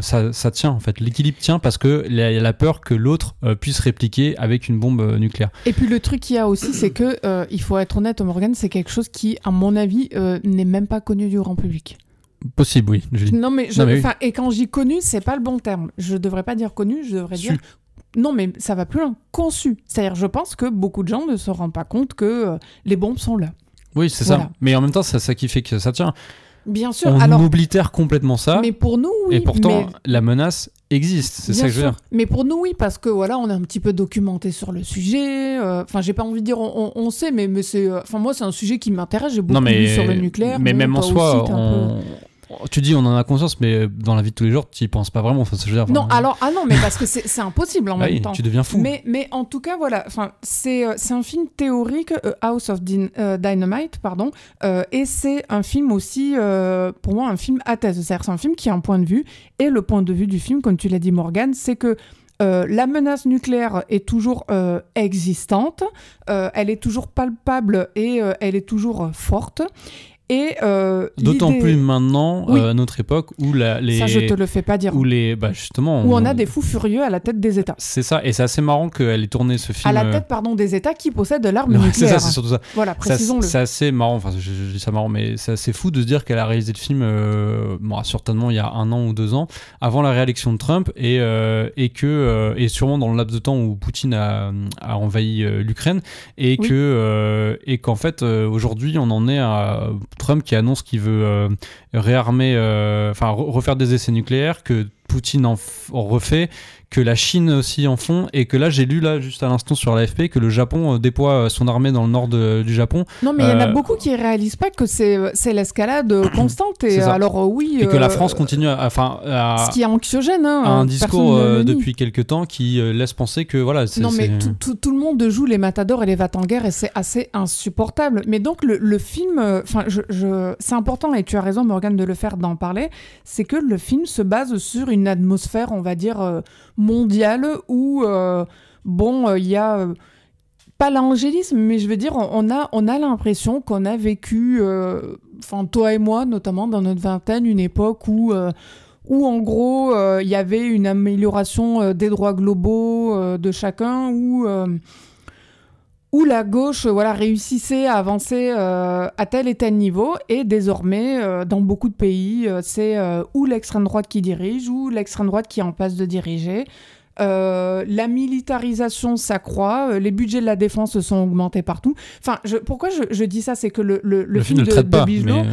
ça tient, en fait, l'équilibre tient, parce que il y a la peur que l'autre puisse répliquer avec une bombe nucléaire. Et puis le truc qu'il y a aussi, c'est que il faut être honnête, Morgane, c'est quelque chose qui, à mon avis, n'est même pas connu du grand public. Possible, oui. Non, mais et quand j'y connu, c'est pas le bon terme. Je devrais pas dire connu, je devrais dire... Non, mais ça va plus loin. Conçu. C'est-à-dire, je pense que beaucoup de gens ne se rendent pas compte que les bombes sont là. Oui, c'est ça. Mais en même temps, c'est ça qui fait que ça tient. Bien sûr. On oblitère complètement ça. Mais pour nous, oui. Et pourtant, la menace existe. C'est ça que je veux dire. Mais pour nous, oui, parce que voilà, on est un petit peu documenté sur le sujet. J'ai pas envie de dire on sait, mais c'est... moi, c'est un sujet qui m'intéresse. J'ai beaucoup lu sur le nucléaire. Mais même en soi, tu dis on en a conscience, mais dans la vie de tous les jours, tu y penses pas vraiment. Non, mais parce que c'est impossible en même temps. Tu deviens fou. Mais en tout cas, voilà, c'est un film théorique, House of Dynamite, pardon, et c'est un film aussi, pour moi, un film à thèse. C'est-à-dire, c'est un film qui a un point de vue, et le point de vue du film, comme tu l'as dit, Morgane, c'est que la menace nucléaire est toujours existante, elle est toujours palpable, et elle est toujours forte. Et d'autant plus maintenant, à notre époque, où ça, je te le fais pas dire. Où justement... Où on a des fous furieux à la tête des États. C'est ça, et c'est assez marrant qu'elle ait tourné ce film... À la tête, des États qui possèdent de l'arme nucléaire. C'est ça, c'est surtout ça. Voilà, précisons-le. C'est assez marrant, je dis ça marrant, mais c'est assez fou de se dire qu'elle a réalisé le film, certainement il y a 1 an ou 2 ans, avant la réélection de Trump, et sûrement dans le laps de temps où Poutine a envahi l'Ukraine, et qu'en fait, aujourd'hui, on en est à... Trump qui annonce qu'il veut réarmer, refaire des essais nucléaires, que Poutine en refait, que la Chine aussi en font, et que là j'ai lu là juste à l'instant sur l'AFP que le Japon déploie son armée dans le nord du Japon. Non, mais il y en a beaucoup qui réalisent pas que c'est l'escalade constante, et alors oui. Et que la France continue à ce qui est anxiogène, hein, un discours depuis quelques temps qui laisse penser que voilà. Non, mais tout le monde joue les matadors et les va-t-en-guerre, et c'est assez insupportable. Mais donc le film, c'est important, et tu as raison Morgane de le faire, d'en parler, c'est que le film se base sur une atmosphère, on va dire, mondiale, où il y a pas l'angélisme, mais je veux dire, on a l'impression qu'on a vécu, toi et moi notamment dans notre vingtaine, une époque où en gros il y avait une amélioration des droits globaux de chacun, où la gauche réussissait à avancer à tel et tel niveau, et désormais dans beaucoup de pays c'est ou l'extrême droite qui dirige ou l'extrême droite qui est en passe de diriger. La militarisation s'accroît, les budgets de la défense se sont augmentés partout. Pourquoi je dis ça, c'est que le film de Bigelow,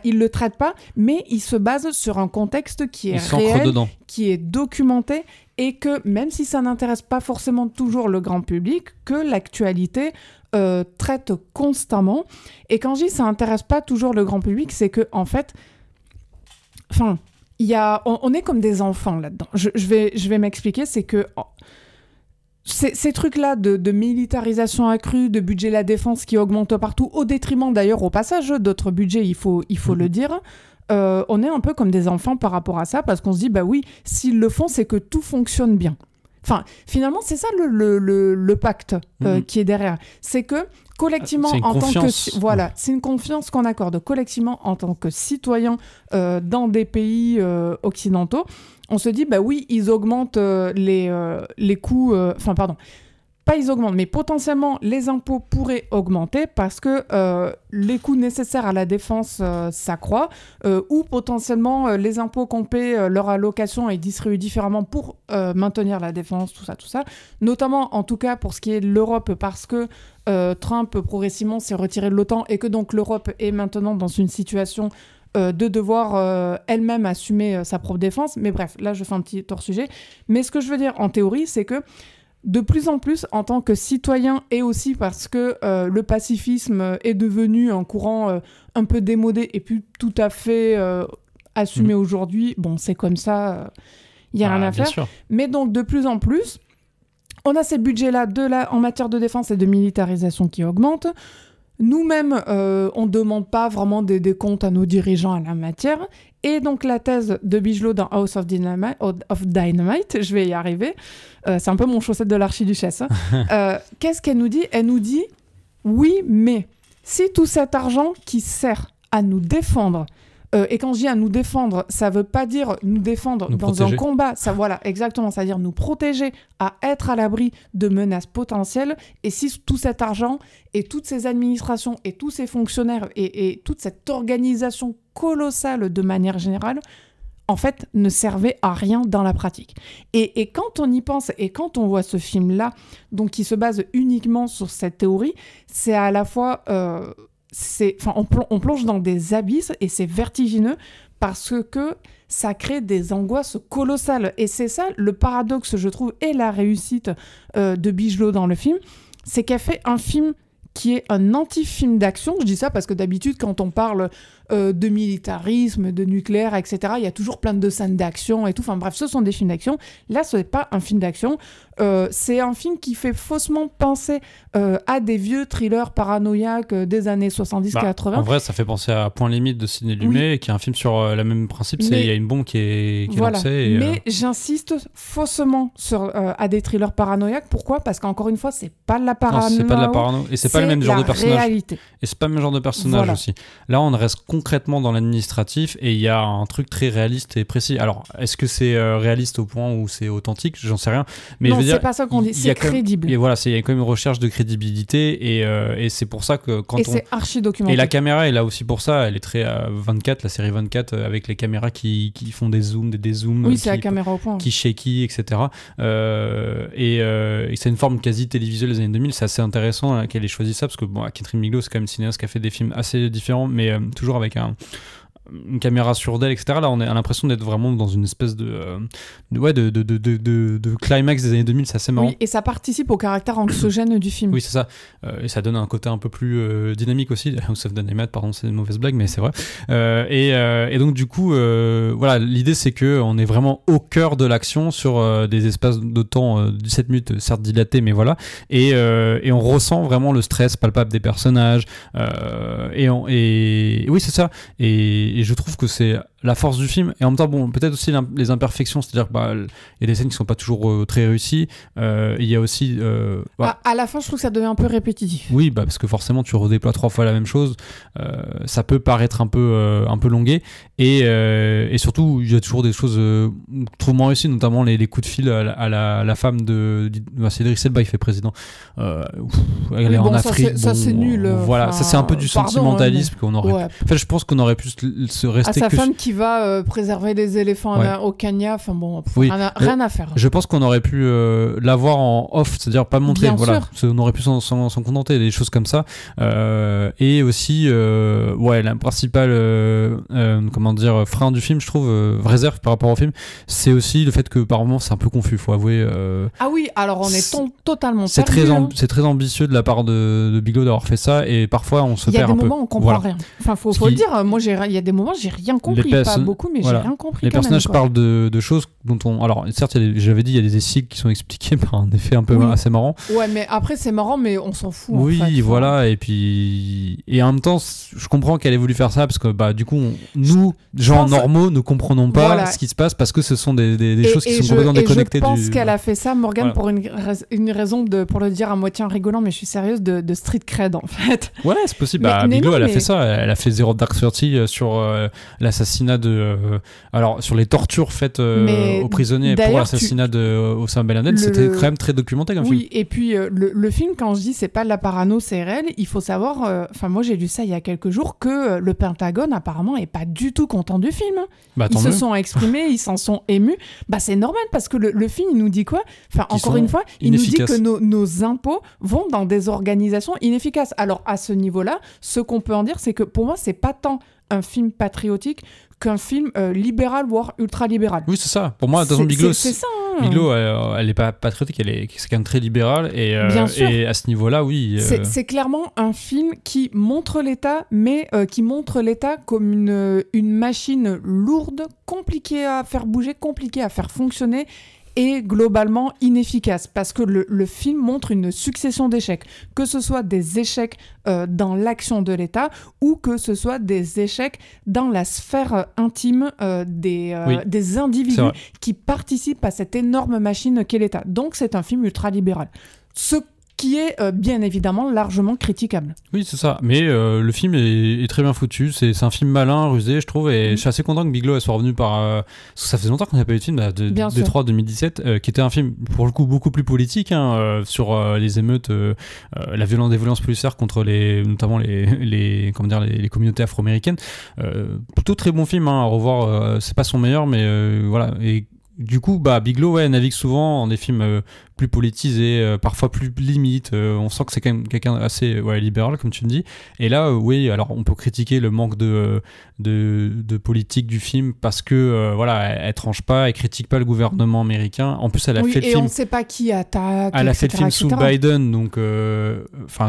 il le traite pas, mais il se base sur un contexte qui est réel, qui est documenté, et que même si ça n'intéresse pas forcément toujours le grand public, que l'actualité traite constamment. Et quand je dis ça intéresse pas toujours le grand public, c'est que en fait, on est comme des enfants là-dedans. Je vais m'expliquer, c'est que ces trucs-là de militarisation accrue, de budget de la défense qui augmente partout, au détriment d'ailleurs au passage d'autres budgets, il faut le dire. On est un peu comme des enfants par rapport à ça, parce qu'on se dit, bah oui, s'ils le font, c'est que tout fonctionne bien. Finalement, c'est ça le pacte qui est derrière. C'est que collectivement, c'est une confiance qu'on accorde collectivement en tant que citoyen dans des pays occidentaux. On se dit, bah oui, ils augmentent les coûts... pas ils augmentent, mais potentiellement les impôts pourraient augmenter parce que les coûts nécessaires à la défense s'accroissent, ou potentiellement les impôts qu'on paie, leur allocation est distribuée différemment pour maintenir la défense, tout ça. Notamment, en tout cas, pour ce qui est de l'Europe, parce que Trump progressivement s'est retiré de l'OTAN, et que donc l'Europe est maintenant dans une situation de devoir elle-même assumer sa propre défense. Mais bref, là je fais un petit hors-sujet. Mais ce que je veux dire en théorie, c'est que de plus en plus, en tant que citoyen, et aussi parce que le pacifisme est devenu un courant un peu démodé et plus tout à fait assumé aujourd'hui, bon, c'est comme ça, il n'y a rien à faire. Sûr. Mais donc, de plus en plus, on a ces budgets-là en matière de défense et de militarisation qui augmentent. Nous-mêmes, on ne demande pas vraiment des comptes à nos dirigeants à la matière. Et donc, la thèse de Bigelow dans House of Dynamite, je vais y arriver, c'est un peu mon chaussette de l'archiduchesse. Qu'est-ce qu'elle nous dit ? Elle nous dit, oui, mais si tout cet argent qui sert à nous défendre, et quand je dis à nous défendre, ça ne veut pas dire nous défendre dans un combat, voilà, exactement, c'est-à-dire nous protéger, à être à l'abri de menaces potentielles. Et si tout cet argent et toutes ces administrations et tous ces fonctionnaires et toute cette organisation colossale de manière générale, en fait, ne servait à rien dans la pratique. Et quand on y pense, et quand on voit ce film-là, donc qui se base uniquement sur cette théorie, c'est à la fois... on plonge dans des abysses, et c'est vertigineux parce que ça crée des angoisses colossales. Et c'est ça le paradoxe, je trouve, et la réussite de Bigelow dans le film, c'est qu'elle fait un film qui est un anti-film d'action. Je dis ça parce que d'habitude, quand on parle de militarisme, de nucléaire, etc., il y a toujours plein de scènes d'action et tout. Enfin bref, ce sont des films d'action. Là, ce n'est pas un film d'action. C'est un film qui fait faussement penser à des vieux thrillers paranoïaques des années 70-80. En vrai, ça fait penser à Point Limite de Sidney Lumet, qui est un film sur le même principe. Il y a une bombe qui est lancée. Mais j'insiste faussement à des thrillers paranoïaques. Pourquoi ? Parce qu'encore une fois, c'est pas de la parano. Non, c'est pas de la parano. Et c'est pas le même genre de personnage. Réalité. Et c'est pas le même genre de personnage aussi. Là, on reste concrètement dans l'administratif, et il y a un truc très réaliste et précis. Alors, est-ce que c'est réaliste au point où c'est authentique ? J'en sais rien. Mais non, je veux dire, c'est pas ça qu'on dit. C'est crédible. Et voilà, il y a quand même une recherche de crédibilité, et c'est pour ça que quand c'est archi documenté. Et la caméra est là aussi pour ça. Elle est très 24, la série 24, avec les caméras qui font des zooms, des dézooms. Oui, c'est la caméra au point. Qui shaky, etc. Et c'est une forme quasi télévisuelle des années 2000. C'est assez intéressant qu'elle ait choisi ça, parce que Catherine Bigelow, c'est quand même une cinéaste qui a fait des films assez différents, mais toujours avec une caméra sur d'elle, etc. Là, on a l'impression d'être vraiment dans une espèce de climax des années 2000, c'est assez marrant. Oui, et ça participe au caractère anxiogène du film. Oui, c'est ça. Et ça donne un côté un peu plus dynamique aussi. House of the Animate, pardon, c'est une mauvaise blague, mais c'est vrai. Et donc, du coup, voilà, l'idée, c'est qu'on est vraiment au cœur de l'action sur des espaces de temps, 17 minutes, certes dilatés, mais voilà. Et on ressent vraiment le stress palpable des personnages. Et oui, c'est ça. Et je trouve que c'est la force du film, et en même temps, bon, peut-être aussi les imperfections, c'est-à-dire qu'il y a des scènes qui sont pas toujours très réussies. Il y a aussi... À la fin, je trouve que ça devient un peu répétitif. Oui, parce que forcément, tu redéploies 3 fois la même chose. Ça peut paraître un peu longué. Et surtout, il y a toujours des choses trop moins réussies, notamment les coups de fil à la femme de... c'est Idriss Elba qui fait président. Elle est en Afrique. Ça c'est nul. Voilà, ça c'est un peu du sentimentalisme qu'on aurait... Ouais. En fait, je pense qu'on aurait pu se rester... À sa femme qui va préserver les éléphants au Kenya, enfin bon, rien à faire. Je pense qu'on aurait pu l'avoir en off, c'est-à-dire pas montrer, voilà. On aurait pu s'en contenter, des choses comme ça. Et aussi, la principale frein du film, je trouve, réserve par rapport au film, c'est aussi le fait que par moments c'est un peu confus, faut avouer. Ah oui, alors on est totalement c'est perdu. C'est très ambitieux de la part de Bigelow d'avoir fait ça, et parfois on se perd un peu. Il y a des moments où on comprend rien. Enfin, faut le dire, moi il y a des moments j'ai rien compris, pas beaucoup, mais j'ai rien compris. Les personnages parlent de choses dont on... Alors certes, j'avais dit, il y a des cycles qui sont expliqués par un effet un peu assez marrant. Ouais, mais après c'est marrant, mais on s'en fout. Oui, en fait, voilà, et puis... Et en même temps, je comprends qu'elle ait voulu faire ça, parce que du coup, nous, gens normaux, ne comprenons pas ce qui se passe, parce que ce sont des choses qui sont complètement déconnectées. Je pense qu'elle a fait ça, Morgane, pour une raison, pour le dire à moitié en rigolant, mais je suis sérieuse, de street cred, en fait. Ouais, c'est possible. Bigelow, elle a fait ça. Elle a fait Zero Dark Thirty sur l'assassinat alors, sur les tortures faites aux prisonniers pour l'assassinat d'Osama Ben Laden, c'était quand même très documenté comme film. Oui, et puis le film, quand je dis c'est pas de la parano, c'est réel, il faut savoir, moi j'ai lu ça il y a quelques jours, que le Pentagone apparemment est pas du tout content du film. Ils se sont exprimés, ils s'en sont émus. C'est normal, parce que le film, il nous dit quoi ? Enfin, encore une fois, il nous dit que nos impôts vont dans des organisations inefficaces. Alors, à ce niveau-là, ce qu'on peut en dire, c'est que pour moi, c'est pas tant un film patriotique qu'un film libéral, voire ultra-libéral. Oui, c'est ça. Pour moi, Bigelow, c'est ça. Bigelow, elle est pas patriotique, c'est quand même très libéral, et à ce niveau-là, oui. C'est clairement un film qui montre l'État, mais qui montre l'État comme une machine lourde, compliquée à faire bouger, compliquée à faire fonctionner, et globalement inefficace, parce que le film montre une succession d'échecs, que ce soit des échecs dans l'action de l'État, ou que ce soit des échecs dans la sphère intime des individus qui participent à cette énorme machine qu'est l'État. Donc c'est un film ultra-libéral. Ce qui est bien évidemment largement critiquable. Oui, c'est ça. Mais le film est très bien foutu. C'est un film malin, rusé, je trouve. Et je suis assez content que Bigelow soit revenu parce que ça faisait longtemps qu'on n'avait pas eu de film, Détroit 2017, qui était un film, pour le coup, beaucoup plus politique, sur les émeutes, la violence des violences policières contre notamment les communautés afro-américaines. Plutôt très bon film à revoir. C'est pas son meilleur, mais voilà. Et du coup, Bigelow navigue souvent en des films plus politisés, parfois plus limites. On sent que c'est quand même quelqu'un assez libéral, comme tu me dis. Et là, oui, alors on peut critiquer le manque de politique du film, parce que elle tranche pas, elle critique pas le gouvernement américain. En plus, elle a fait le film. Et on sait pas qui attaque. Elle a fait le film sous Biden, donc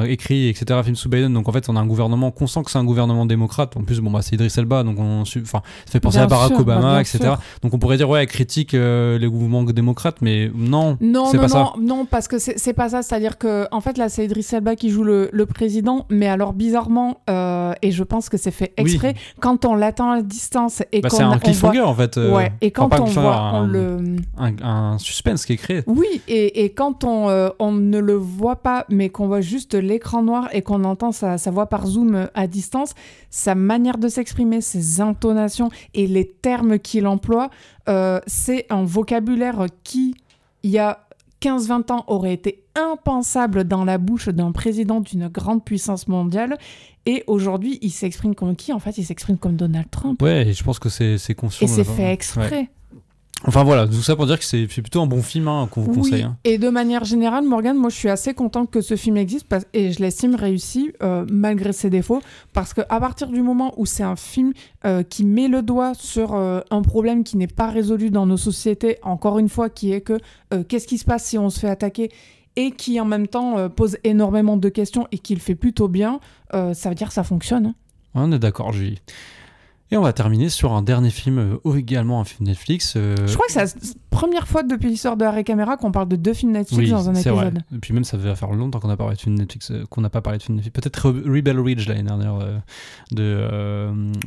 écrit, etc. Film sous Biden. Donc en fait, on a un gouvernement qu'on sent que c'est un gouvernement démocrate. En plus, c'est Idriss Elba, donc ça fait penser à Barack Obama, etc. Sûr. Donc on pourrait dire elle critique les mouvements démocrates, mais non, c'est pas ça. Non, parce que c'est pas ça. C'est-à-dire que en fait là, c'est Idriss Elba qui joue le président, mais alors bizarrement, et je pense que c'est fait exprès, quand on l'attend à distance et c'est un cliffhanger en fait. Et quand on voit un suspense qui est créé. Oui, et quand on ne le voit pas, mais qu'on voit juste l'écran noir et qu'on entend sa voix par Zoom à distance, sa manière de s'exprimer, ses intonations et les termes qu'il emploie, c'est un vocabulaire qui, il y a 15-20 ans, aurait été impensable dans la bouche d'un président d'une grande puissance mondiale. Et aujourd'hui, il s'exprime comme qui ? En fait, il s'exprime comme Donald Trump. Ouais, et je pense que c'est conscient. Et c'est fait exprès. Ouais. Enfin voilà, tout ça pour dire que c'est plutôt un bon film qu'on vous conseille. Hein. Et de manière générale, Morgane, moi je suis assez contente que ce film existe et je l'estime réussi malgré ses défauts, parce qu'à partir du moment où c'est un film qui met le doigt sur un problème qui n'est pas résolu dans nos sociétés, encore une fois, qui est que qu'est-ce qui se passe si on se fait attaquer, et qui en même temps pose énormément de questions et qui le fait plutôt bien, ça veut dire que ça fonctionne. Hein. On est d'accord, Julie. Et on va terminer sur un dernier film, également un film Netflix. Je crois que c'est la première fois depuis l'histoire de Arrêt Caméra qu'on parle de 2 films Netflix dans un épisode. Vrai. Et puis même, ça va faire longtemps qu'on n'a pas parlé de film Netflix, qu'on n'a pas parlé de film Netflix. Peut-être Rebel Ridge l'année dernière.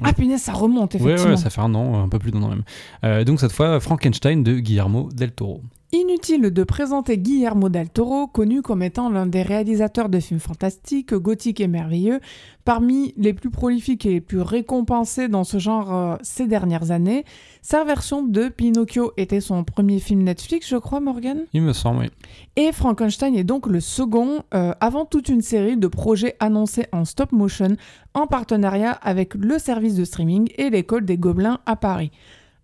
Ah punaise, ça remonte effectivement. Ouais, ça fait un an, un peu plus d'un an même. Donc cette fois, Frankenstein de Guillermo del Toro. Inutile de présenter Guillermo del Toro, connu comme étant l'un des réalisateurs de films fantastiques, gothiques et merveilleux, parmi les plus prolifiques et les plus récompensés dans ce genre ces dernières années. Sa version de Pinocchio était son premier film Netflix, je crois, Morgane ? Il me semble, oui. Et Frankenstein est donc le second, avant toute une série de projets annoncés en stop motion, en partenariat avec le service de streaming et l'école des Gobelins à Paris.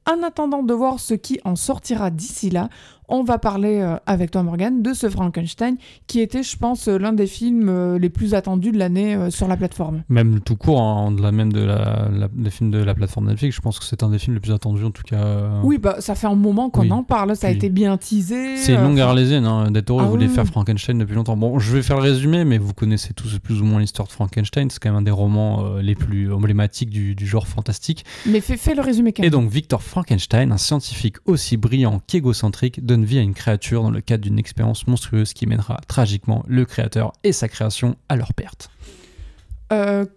En attendant de voir ce qui en sortira d'ici là, on va parler avec toi Morgane de ce Frankenstein qui était, je pense, l'un des films les plus attendus de l'année sur la plateforme. Même tout court, hein, même des films de la plateforme Netflix, je pense que c'est un des films les plus attendus en tout cas. Oui, bah ça fait un moment qu'on en parle, ça a été bien teasé. C'est une longue arlésienne, hein. Del Toro voulait faire Frankenstein depuis longtemps. Bon, je vais faire le résumé, mais vous connaissez tous plus ou moins l'histoire de Frankenstein, c'est quand même un des romans les plus emblématiques du genre fantastique. Mais fais le résumé quand même. Et donc Victor Frankenstein, un scientifique aussi brillant qu'égocentrique, donne vie à une créature dans le cadre d'une expérience monstrueuse qui mènera tragiquement le créateur et sa création à leur perte.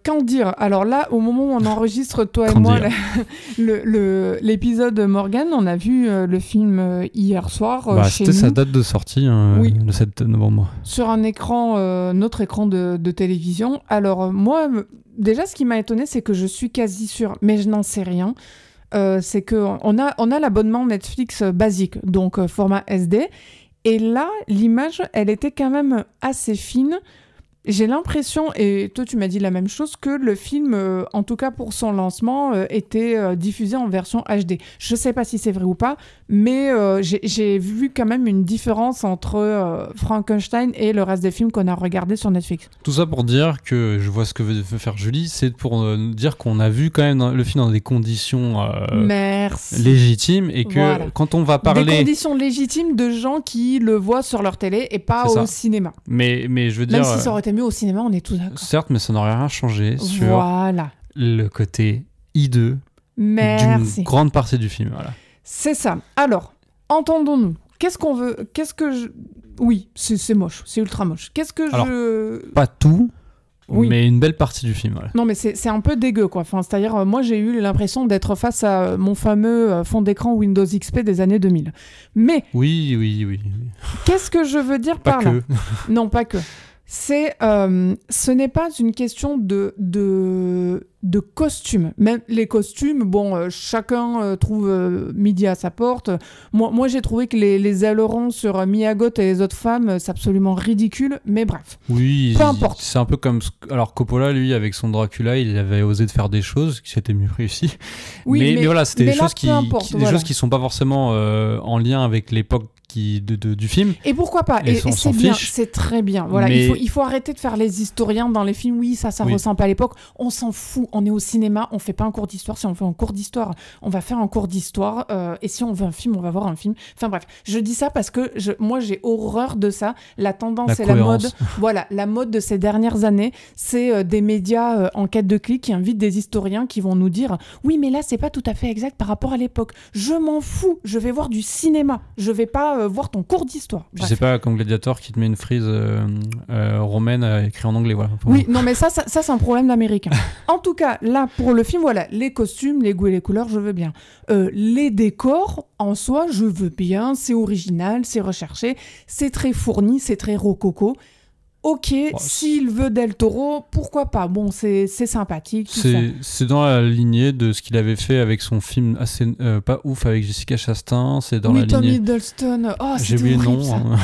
Qu'en dire ? Alors là, au moment où on enregistre, toi et moi, l'épisode Morgane, on a vu le film hier soir chez nous. C'était sa date de sortie, le 7 novembre. Sur un écran, notre écran de télévision. Alors moi, déjà, ce qui m'a étonné, c'est que je suis quasi sûre, mais je n'en sais rien, c'est qu'on a l'abonnement Netflix basique, donc format SD. Et là, l'image, elle était quand même assez fine. J'ai l'impression, et toi tu m'as dit la même chose, que le film, en tout cas pour son lancement, était diffusé en version HD. Je sais pas si c'est vrai ou pas, mais j'ai vu quand même une différence entre Frankenstein et le reste des films qu'on a regardés sur Netflix. Tout ça pour dire que je vois ce que veut faire Julie, c'est pour dire qu'on a vu quand même le film dans des conditions légitimes, et que quand on va parler... Des conditions légitimes de gens qui le voient sur leur télé et pas au cinéma. Mais je veux dire... Même si ça aurait été mieux au cinéma, on est tous d'accord. Certes, mais ça n'aurait rien changé sur le côté hideux d'une grande partie du film. Voilà. C'est ça. Alors, entendons-nous. Qu'est-ce qu'on veut ? Oui, c'est moche. C'est ultra moche. Pas tout, mais une belle partie du film. Voilà. Non, mais c'est un peu dégueu, quoi. Enfin, c'est-à-dire, moi, j'ai eu l'impression d'être face à mon fameux fond d'écran Windows XP des années 2000. Mais... Oui. Qu'est-ce que je veux dire par là ? Non, pas que. Ce n'est pas une question de costumes. Même les costumes, bon, chacun trouve midi à sa porte. Moi, j'ai trouvé que les ailerons sur Mia Goth et les autres femmes, c'est absolument ridicule, mais bref. Oui, peu importe. C'est un peu comme... Alors, Coppola, lui, avec son Dracula, il avait osé de faire des choses qui s'étaient mieux réussies. Oui, mais voilà, c'était des choses choses qui sont pas forcément en lien avec l'époque du film. Et pourquoi pas ? Et c'est bien, c'est très bien. Voilà, mais... il faut arrêter de faire les historiens dans les films. Oui, ça ressemble pas à l'époque. On s'en fout. On est au cinéma, on fait pas un cours d'histoire. Si on fait un cours d'histoire, on va faire un cours d'histoire. Et si on veut un film, on va voir un film. Enfin bref, je dis ça parce que moi, j'ai horreur de ça. La tendance et la mode. Voilà, la mode de ces dernières années, c'est des médias en quête de clics qui invitent des historiens qui vont nous dire « Oui, mais là, c'est pas tout à fait exact par rapport à l'époque. » Je m'en fous. Je vais voir du cinéma. Je vais pas voir ton cours d'histoire. Puis c'est pas comme Gladiator qui te met une frise romaine écrite en anglais. Voilà. Oui, non, mais ça c'est un problème d'américain. En tout cas, là, pour le film, voilà, les costumes, les goûts et les couleurs, je veux bien. Les décors, en soi, je veux bien. C'est original, c'est recherché, c'est très fourni, c'est très rococo. Ok, s'il veut Del Toro, pourquoi pas ? Bon, c'est sympathique. C'est dans la lignée de ce qu'il avait fait avec son film assez pas ouf avec Jessica Chastain. C'est dans la Tom lignée. Hiddleston. Oh, j'ai oublié le nom. Hein.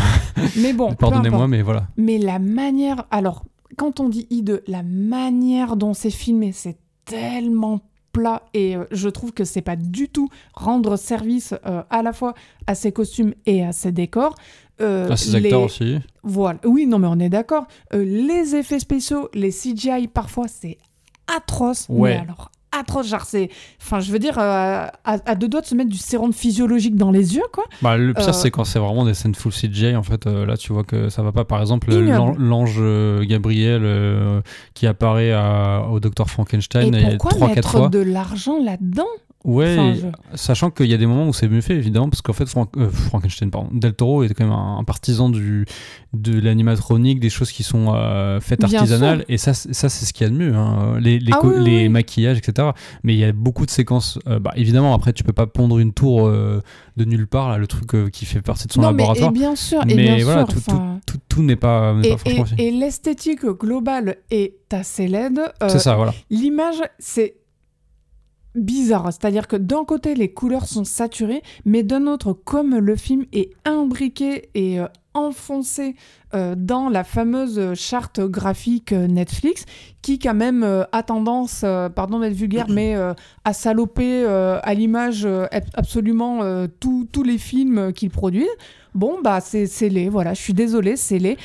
Mais bon, pardonnez-moi, mais voilà. Mais la manière, alors, quand on dit hideux, la manière dont c'est filmé, c'est tellement plat et je trouve que c'est pas du tout rendre service à la fois à ses costumes et à ses décors. À ses acteurs aussi. Voilà. Oui, non mais on est d'accord. Les effets spéciaux, les CGI parfois c'est atroce. Ouais. Mais alors atroce, genre c'est... Enfin je veux dire, à deux doigts de se mettre du sérum physiologique dans les yeux quoi. Bah, le pire c'est quand c'est vraiment des scènes full CGI en fait, là tu vois que ça va pas. Par exemple l'ange Gabriel qui apparaît au Docteur Frankenstein et pourquoi 3-4 mettre fois. de l'argent là-dedans? Ouais, Enfin, sachant qu'il y a des moments où c'est mieux fait, évidemment, parce qu'en fait, Frankenstein, pardon, Del Toro était quand même un partisan de l'animatronique, des choses qui sont faites bien artisanales, sûr. et ça c'est ce qu'il y a de mieux, hein, les oui. maquillages, etc. Mais il y a beaucoup de séquences, évidemment, après, tu peux pas pondre une tour de nulle part, là, le truc qui fait partie de son laboratoire. Mais bien sûr, mais voilà, sûr, tout n'est pas franchement et l'esthétique globale est assez laide. c'est ça, voilà. L'image, c'est bizarre, c'est-à-dire que d'un côté les couleurs sont saturées, mais d'un autre, comme le film est imbriqué et enfoncé dans la fameuse charte graphique Netflix, qui quand même a tendance, pardon d'être vulgaire, mais à saloper à l'image absolument tous les films qu'ils produisent. Bon, bah, c'est laid, voilà, je suis désolée, c'est laid.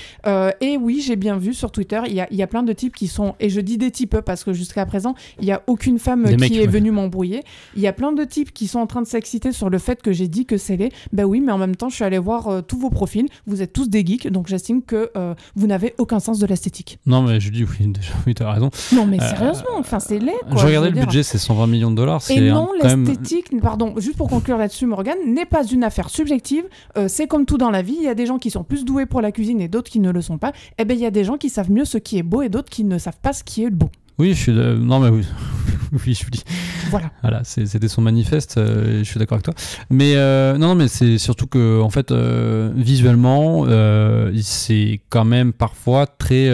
Et oui, j'ai bien vu sur Twitter, il y a plein de types qui sont, et je dis des types parce que jusqu'à présent, il n'y a aucune femme qui est venue m'embrouiller. Il y a plein de types qui sont en train de s'exciter sur le fait que j'ai dit que c'est laid. Bah oui, mais en même temps, je suis allée voir tous vos profils, vous êtes tous des geeks, donc j'estime que vous n'avez aucun sens de l'esthétique. Non, mais je dis oui, déjà, oui, t'as raison. Non, mais sérieusement, enfin, c'est laid, quoi. Je regardais le budget, c'est 120 millions de dollars. Et non, l'esthétique, pardon, juste pour conclure là-dessus, Morgane, n'est pas une affaire subjective. C'est comme tout dans la vie, il y a des gens qui sont plus doués pour la cuisine et d'autres qui ne le sont pas. Eh bien, il y a des gens qui savent mieux ce qui est beau et d'autres qui ne savent pas ce qui est beau. Oui, non, mais oui. Oui, je dis. Voilà, c'était son manifeste, je suis d'accord avec toi. Mais non, mais c'est surtout que, en fait, visuellement, c'est quand même parfois très.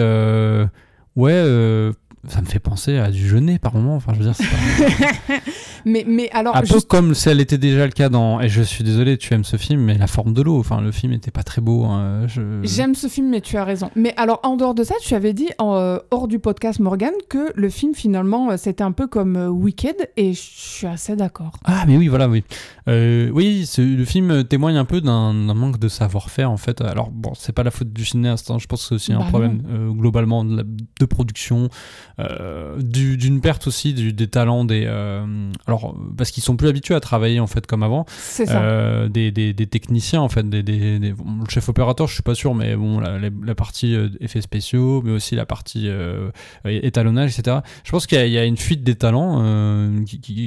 Ça me fait penser à du Jeunet par moment. Enfin, je veux dire, c'est pas... mais alors, un peu comme ça l'était déjà le cas dans. Et je suis désolé, tu aimes ce film, mais La Forme de l'eau. Enfin, le film était pas très beau. Hein, J'aime ce film, mais tu as raison. Mais alors, en dehors de ça, tu avais dit hors du podcast Morgane que le film finalement c'était un peu comme Wicked, et je suis assez d'accord. Ah, mais oui, voilà, oui. Oui, le film témoigne un peu d'un manque de savoir-faire en fait. Alors bon, c'est pas la faute du cinéaste. Hein, je pense que c'est aussi un problème globalement de production. D'une perte aussi des talents alors parce qu'ils sont plus habitués à travailler en fait comme avant. C'est ça. Des techniciens en fait, le chef opérateur je suis pas sûr, mais bon la partie effets spéciaux, mais aussi la partie étalonnage, etc. Je pense qu'il y a une fuite des talents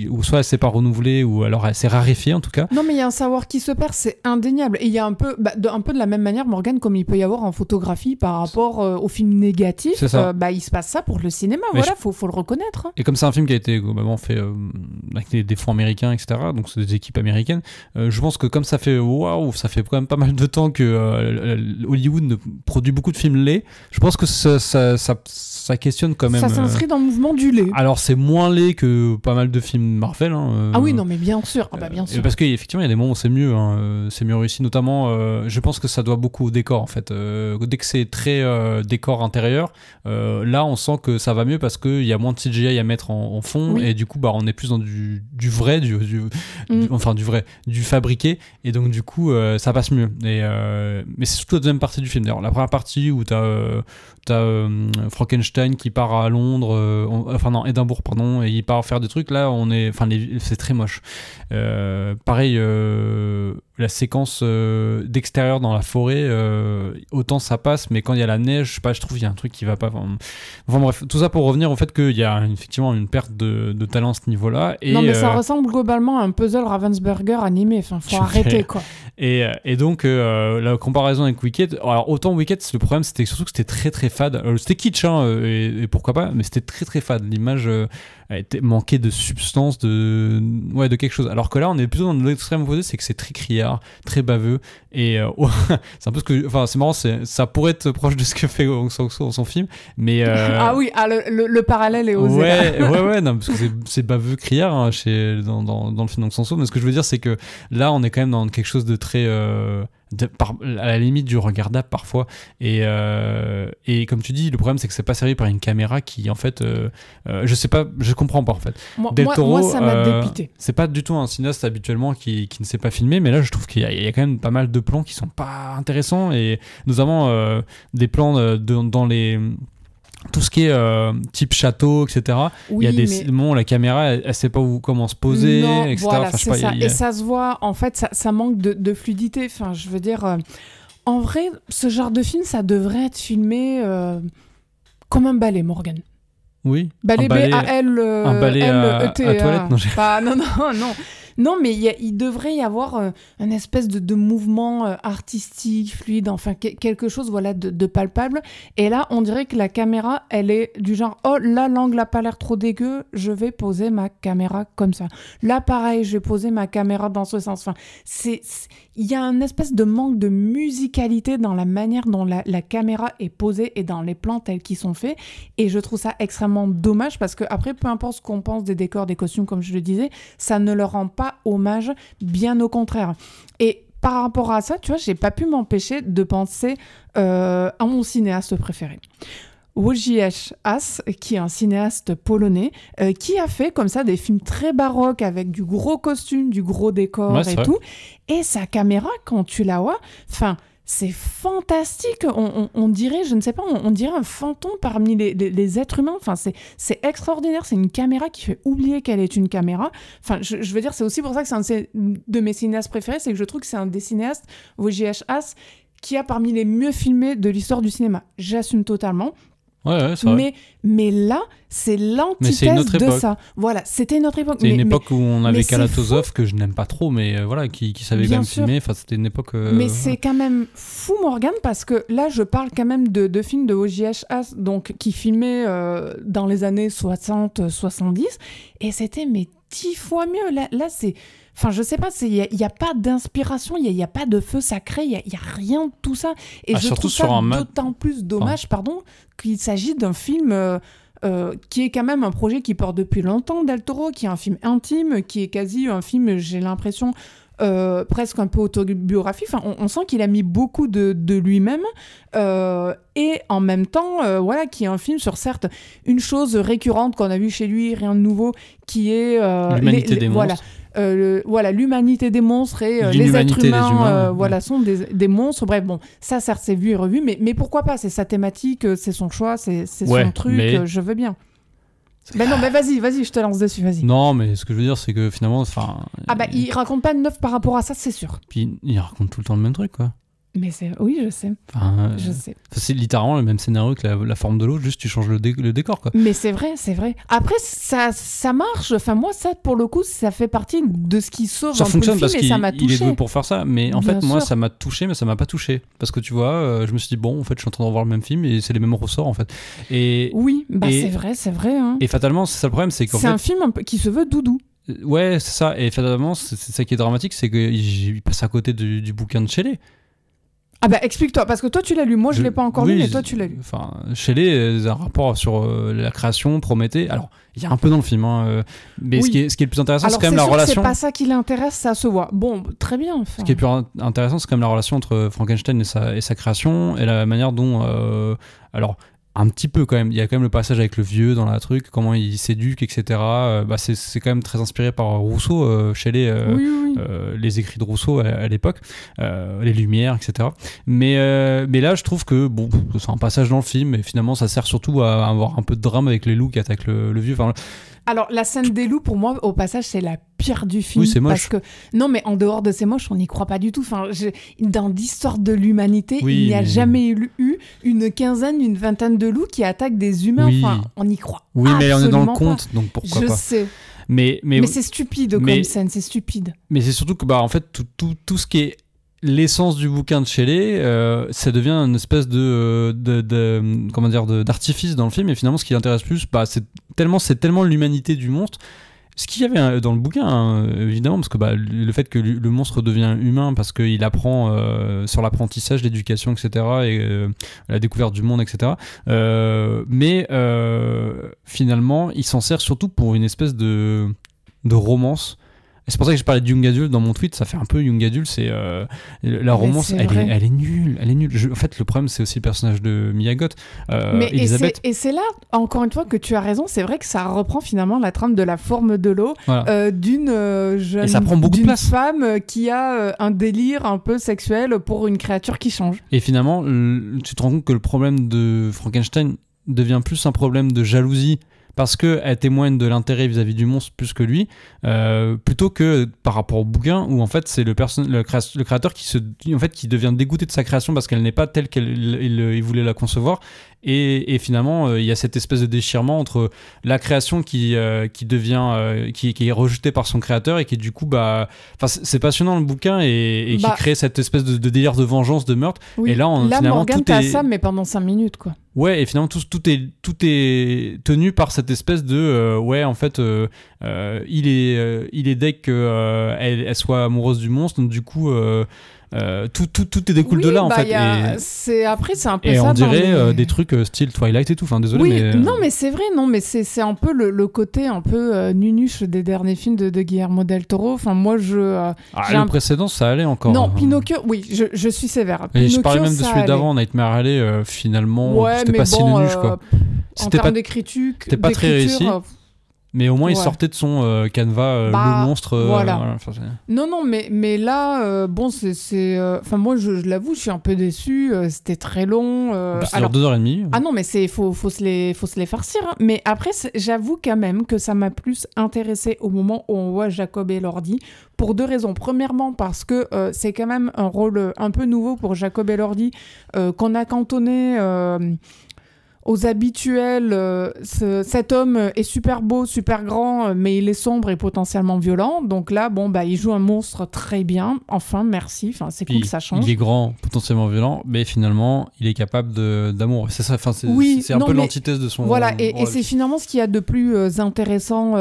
ou soit elle s'est pas renouvelée ou alors elle s'est raréfiée en tout cas. Non, mais il y a un savoir qui se perd, c'est indéniable. Et il y a un peu de la même manière, Morgane, comme il peut y avoir en photographie par rapport aux films négatifs, il se passe ça pour le cinéma. Mais voilà, faut le reconnaître. Hein. Et comme c'est un film qui a été globalement fait avec des fonds américains, etc., donc c'est des équipes américaines, je pense que comme ça fait quand même pas mal de temps que Hollywood ne produit beaucoup de films laids, je pense que ça questionne quand même. Ça s'inscrit dans le mouvement du lait. Alors c'est moins laid que pas mal de films Marvel. Ah oui, non, mais bien sûr. Bien sûr. Parce qu'effectivement, il y a des moments où c'est mieux, c'est mieux réussi. Notamment, je pense que ça doit beaucoup au décor en fait. Dès que c'est très décor intérieur, là on sent que ça va mieux parce qu'il y a moins de CGI à mettre en fond, et du coup on est plus dans du vrai, du fabriqué, et donc du coup ça passe mieux. Mais c'est surtout la deuxième partie du film. D'ailleurs, la première partie où t'as Frankenstein qui part à Londres, Édimbourg pardon, et il part faire des trucs. Là c'est très moche. Pareil, la séquence d'extérieur dans la forêt, autant ça passe, mais quand il y a la neige, je trouve qu'il y a un truc qui va pas. Enfin bref, tout ça pour revenir au fait qu'il y a effectivement une perte de talent à ce niveau-là. Et, non, mais ça ressemble globalement à un puzzle Ravensburger animé. Enfin, faut arrêter quoi. Et donc la comparaison avec Wicked, alors autant Wicked, le problème c'était surtout que c'était très très fade. C'était kitsch, et pourquoi pas, mais c'était très très fade. L'image manquait de substance, de quelque chose. Alors que là, on est plutôt dans l'extrême opposé, c'est que c'est très criard, très baveux, et c'est un peu c'est marrant, ça pourrait être proche de ce que fait Hong Sang-soo dans son film, mais ah oui, le parallèle est osé. Ouais, non, parce que c'est baveux, criard dans le film Hong Sang-soo, mais ce que je veux dire, c'est que là, on est quand même dans quelque chose de très à la limite du regardable parfois. Et comme tu dis, le problème c'est que c'est pas servi par une caméra qui en fait, je sais pas, je comprends pas en fait. Del Toro, moi ça m'a dépité. C'est pas du tout un cinéaste habituellement qui ne sait pas filmer, mais là je trouve qu'il y a quand même pas mal de plans qui sont pas intéressants, et notamment des plans dans les tout ce qui est type château, etc. Oui, il y a des moments où la caméra elle sait pas comment se poser, non, etc. Voilà, enfin, c'est ça. Et ça se voit, en fait, ça manque de fluidité. Enfin, je veux dire, en vrai, ce genre de film, ça devrait être filmé comme un ballet, Morgan. Oui. Ballet B-A-L. Un ballet à toilette, non, non. Non, mais il devrait y avoir un espèce de mouvement artistique, fluide, enfin quelque chose voilà, de palpable. Et là, on dirait que la caméra, elle est du genre « Oh, là, l'angle n'a pas l'air trop dégueu, je vais poser ma caméra comme ça. » Là, pareil, je vais poser ma caméra dans ce sens. Enfin, il y a un espèce de manque de musicalité dans la manière dont la caméra est posée et dans les plans tels qu'ils sont faits. Et je trouve ça extrêmement dommage parce que après, peu importe ce qu'on pense des décors, des costumes, comme je le disais, ça ne leur rend pas hommage, bien au contraire. Et par rapport à ça, tu vois, j'ai pas pu m'empêcher de penser à mon cinéaste préféré. Wojciech Has, qui est un cinéaste polonais, qui a fait comme ça des films très baroques avec du gros costume, du gros décor et tout. Et sa caméra, quand tu la vois, enfin, c'est fantastique. On dirait, je ne sais pas, on dirait un fantôme parmi les êtres humains. Enfin, c'est extraordinaire. C'est une caméra qui fait oublier qu'elle est une caméra. Enfin, je veux dire, c'est aussi pour ça que c'est un de mes cinéastes préférés. C'est que je trouve que c'est un des cinéastes, Wojciech Has, qui a parmi les mieux filmés de l'histoire du cinéma. J'assume totalement. Ouais, c'est vrai. Mais là, c'est l'antithèse de ça. Voilà, c'était une autre époque. C'est une époque où on avait Kalatozov, que je n'aime pas trop, mais voilà, qui savait bien filmer. Enfin, c'était une époque... Mais c'est quand même fou, Morgane, parce que là, je parle quand même de films de Wojciech Has, donc, qui filmait dans les années 60-70, et c'était 10 fois mieux. Là c'est... Enfin, je sais pas, il n'y a pas d'inspiration, il n'y a pas de feu sacré, il n'y a rien de tout ça. Et je trouve ça d'autant plus dommage, qu'il s'agit d'un film qui est quand même un projet qui porte depuis longtemps, Del Toro, qui est un film intime, qui est quasi un film, j'ai l'impression, presque un peu autobiographie. Enfin, on sent qu'il a mis beaucoup de lui-même et en même temps, voilà, qui est un film sur certes une chose récurrente qu'on a vue chez lui, rien de nouveau, qui est l'humanité des monstres. Voilà, l'humanité des monstres et les êtres humains, voilà, sont des monstres. Bref, bon, ça certes c'est vu et revu, mais pourquoi pas, c'est sa thématique, c'est son choix, c'est son truc, je veux bien. Ben non, mais vas-y, je te lance dessus, vas-y. Non, mais ce que je veux dire, c'est que finalement, il raconte pas de neuf par rapport à ça, c'est sûr. Puis il raconte tout le temps le même truc, quoi. Mais oui, je sais. Je sais. C'est littéralement le même scénario que la forme de l'autre, juste tu changes le décor, quoi. Mais c'est vrai. Après, ça marche. Enfin, moi, ça, pour le coup, ça fait partie de ce qui sauve ça un peu le film et ça m'a touché. Il est doué pour faire ça. Mais en fait, moi, ça m'a touché, mais ça m'a pas touché. Parce que tu vois, je me suis dit, bon, en fait, je suis en train de revoir le même film et c'est les mêmes ressorts, en fait. Oui, c'est vrai. Hein. Et fatalement, c'est ça le problème, c'est qu'en fait... C'est un film un peu qui se veut doudou. Ouais, c'est ça. Et fatalement, c'est ça qui est dramatique, c'est qu'il passe à côté du bouquin de Shelley. Ah bah explique-toi, parce que toi tu l'as lu, moi je l'ai pas encore lu, mais toi tu l'as lu. Enfin, Shelley a un rapport sur la création, Prométhée. Alors, il y a un peu dans le film, mais oui. ce qui est le plus intéressant, c'est quand même la relation. C'est pas ça qui l'intéresse, ça se voit. Bon, très bien. Enfin. Ce qui est plus intéressant, c'est quand même la relation entre Frankenstein et sa création, et la manière dont... alors, un petit peu quand même, il y a quand même le passage avec le vieux dans la truc, comment il s'éduque, etc. C'est quand même très inspiré par Rousseau, Shelley, oui. Les écrits de Rousseau à l'époque, les Lumières, etc. Mais là, je trouve que bon, c'est un passage dans le film, et finalement, ça sert surtout à avoir un peu de drame avec les loups qui attaquent le vieux. Enfin, alors, la scène des loups, pour moi, au passage, c'est la pire du film. Oui, c'est moche. Parce que, non, mais en dehors de c'est moche, on n'y croit pas du tout. Enfin, dans l'histoire de l'humanité, il n'y a jamais eu une quinzaine, une vingtaine de loups qui attaquent des humains. Oui. Enfin, on y croit. Oui, mais on est dans le conte, pas. Donc pourquoi pas. Je sais. Mais c'est stupide comme scène, c'est stupide. Mais c'est surtout que, en fait, tout ce qui est l'essence du bouquin de Shelley, ça devient une espèce d'artifice dans le film, et finalement ce qui l'intéresse plus, c'est tellement l'humanité du monstre, ce qu'il y avait dans le bouquin, évidemment, parce que le fait que le monstre devient humain parce qu'il apprend sur l'apprentissage, l'éducation, etc., et la découverte du monde, etc., mais finalement il s'en sert surtout pour une espèce de romance Et c'est pour ça que j'ai parlé de Young Adult dans mon tweet, ça fait un peu Young Adult, c'est la romance, elle est nulle, en fait, le problème, c'est aussi le personnage de Mia Goth, Elisabeth. Et c'est là, encore une fois, que tu as raison, c'est vrai que ça reprend finalement la trame de La forme de l'eau, voilà. D'une jeune, et ça prend beaucoup de place. Femme qui a un délire un peu sexuel pour une créature qui change. Et finalement, tu te rends compte que le problème de Frankenstein devient plus un problème de jalousie, parce qu'elle témoigne de l'intérêt vis-à-vis du monstre plus que lui, plutôt que par rapport au bouquin, où en fait c'est le créateur qui devient dégoûté de sa création parce qu'elle n'est pas telle qu'il voulait la concevoir, et finalement il y a cette espèce de déchirement entre la création qui est rejetée par son créateur, et qui du coup c'est passionnant le bouquin, et qui crée cette espèce de délire de vengeance, de meurtre. Oui. Et là finalement Morgane, t'as ça, mais pendant 5 minutes quoi. Ouais, et finalement tout est tenu par cette espèce de en fait il est deg qu'elle soit amoureuse du monstre, donc du coup tout est découle de là en fait. Après c'est un peu et ça. On dirait des trucs style Twilight et tout. Enfin désolé. Oui, mais non mais c'est vrai, non mais c'est un peu le côté un peu nunuche des derniers films de Guillermo del Toro. Enfin moi le précédent ça allait encore. Non, Pinocchio, oui, je suis sévère. Et je parlais même de celui d'avant, Nightmare Alley. Finalement, c'était pas si nunuche quoi. En termes d'écriture, c'était pas très réussi. Mais au moins, il sortait de son canevas, le monstre. Voilà. Non, mais là, enfin, moi, je l'avoue, je suis un peu déçu. C'était très long. Alors 2h30. Ah non, mais faut se les farcir. Hein. Mais après, j'avoue quand même que ça m'a plus intéressé au moment où on voit Jacob Elordi, pour 2 raisons. Premièrement, parce que c'est quand même un rôle un peu nouveau pour Jacob Elordi, qu'on a cantonné aux habituels, cet homme est super beau, super grand, mais il est sombre et potentiellement violent. Donc là, il joue un monstre très bien. Enfin, merci. Enfin, c'est cool, ça change. Il est grand, potentiellement violent, mais finalement, il est capable d'amour. C'est ça. Enfin, c'est un peu l'antithèse de son. Voilà, et c'est finalement ce qu'il y a de plus intéressant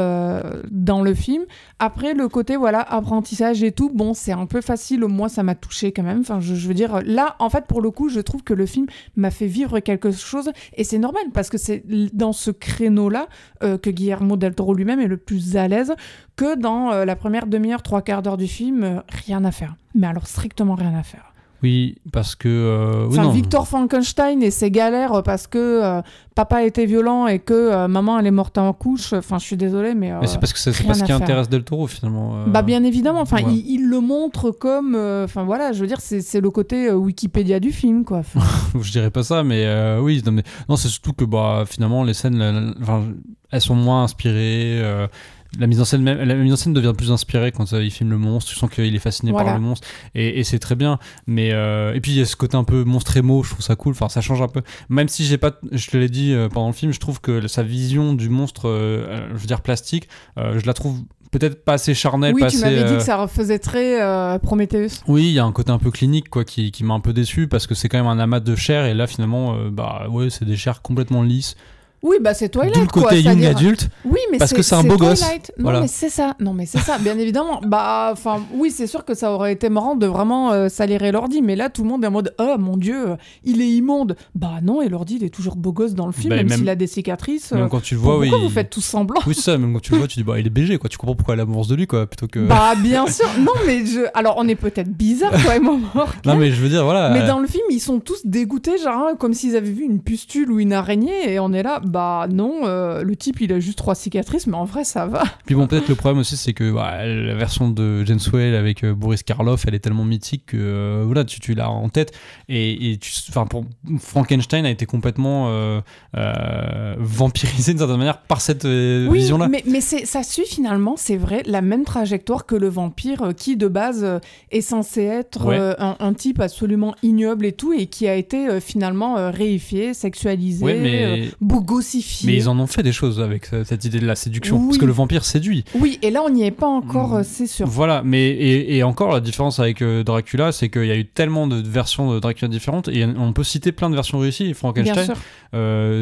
dans le film. Après, le côté apprentissage et tout, c'est un peu facile. Moi, ça m'a touché quand même. Enfin, je veux dire, là, en fait, pour le coup, je trouve que le film m'a fait vivre quelque chose, et c'est normal parce que c'est dans ce créneau-là que Guillermo del Toro lui-même est le plus à l'aise, que dans la première demi-heure, 3/4 d'heure du film, rien à faire. Mais alors strictement rien à faire. Oui, parce que... Victor Frankenstein et ses galères parce que papa était violent et que maman elle est morte en couche. Enfin, je suis désolée, mais c'est parce que c'est pas ce qui intéresse Del Toro, finalement. Bien évidemment. Enfin, il le montre comme... je veux dire, c'est le côté Wikipédia du film, quoi. Je dirais pas ça, mais oui. Non, c'est surtout que, finalement, les scènes, elles sont moins inspirées... La mise en scène devient plus inspirée quand il filme le monstre. Tu sens qu'il est fasciné par le monstre, et c'est très bien. Mais et puis il y a ce côté un peu monstre émo, je trouve ça cool. Enfin, ça change un peu. Même si je te l'ai dit pendant le film, je trouve que sa vision du monstre, je veux dire plastique, je la trouve peut-être pas assez charnelle. Oui, tu m'avais dit que ça refaisait très Prometheus. Oui, il y a un côté un peu clinique quoi, qui m'a un peu déçu, parce que c'est quand même un amas de chair, et là finalement, c'est des chairs complètement lisses. Oui, c'est Twilight. D'où le côté young adulte. Oui, mais parce que c'est un beau gosse. Non, mais c'est ça. Bien évidemment. Oui, c'est sûr que ça aurait été marrant de vraiment salir Elordi, mais là, tout le monde est en mode oh mon Dieu, il est immonde. Non, Elordi, il est toujours beau gosse dans le film, même s'il a des cicatrices. Même quand tu le vois, pourquoi vous faites tous semblant? Oui, c'est ça. Même quand tu le vois, tu dis il est BG, quoi. Tu comprends pourquoi elle amoureuse de lui, quoi, plutôt que. Bien sûr. Non, mais alors on est peut-être bizarre, toi et moi. Non, mais je veux dire, voilà. Mais dans le film, ils sont tous dégoûtés, genre comme s'ils avaient vu une pustule ou une araignée, et on est là, non. Le type il a juste 3 cicatrices, mais en vrai ça va. Puis peut-être le problème aussi c'est que la version de James Whale avec Boris Karloff, elle est tellement mythique que tu l'as en tête, et pour Frankenstein a été complètement vampirisé d'une certaine manière par cette vision là. Mais ça suit finalement, c'est vrai, la même trajectoire que le vampire qui de base est censé être un type absolument ignoble et tout, et qui a été finalement réifié, sexualisé, bogossifié. Mais ils en ont fait des choses avec cette idée de la séduction, parce que le vampire séduit. Oui, et là on n'y est pas encore, c'est sûr. Voilà, mais et encore la différence avec Dracula, c'est qu'il y a eu tellement de versions de Dracula différentes, et on peut citer plein de versions réussies. Frankenstein,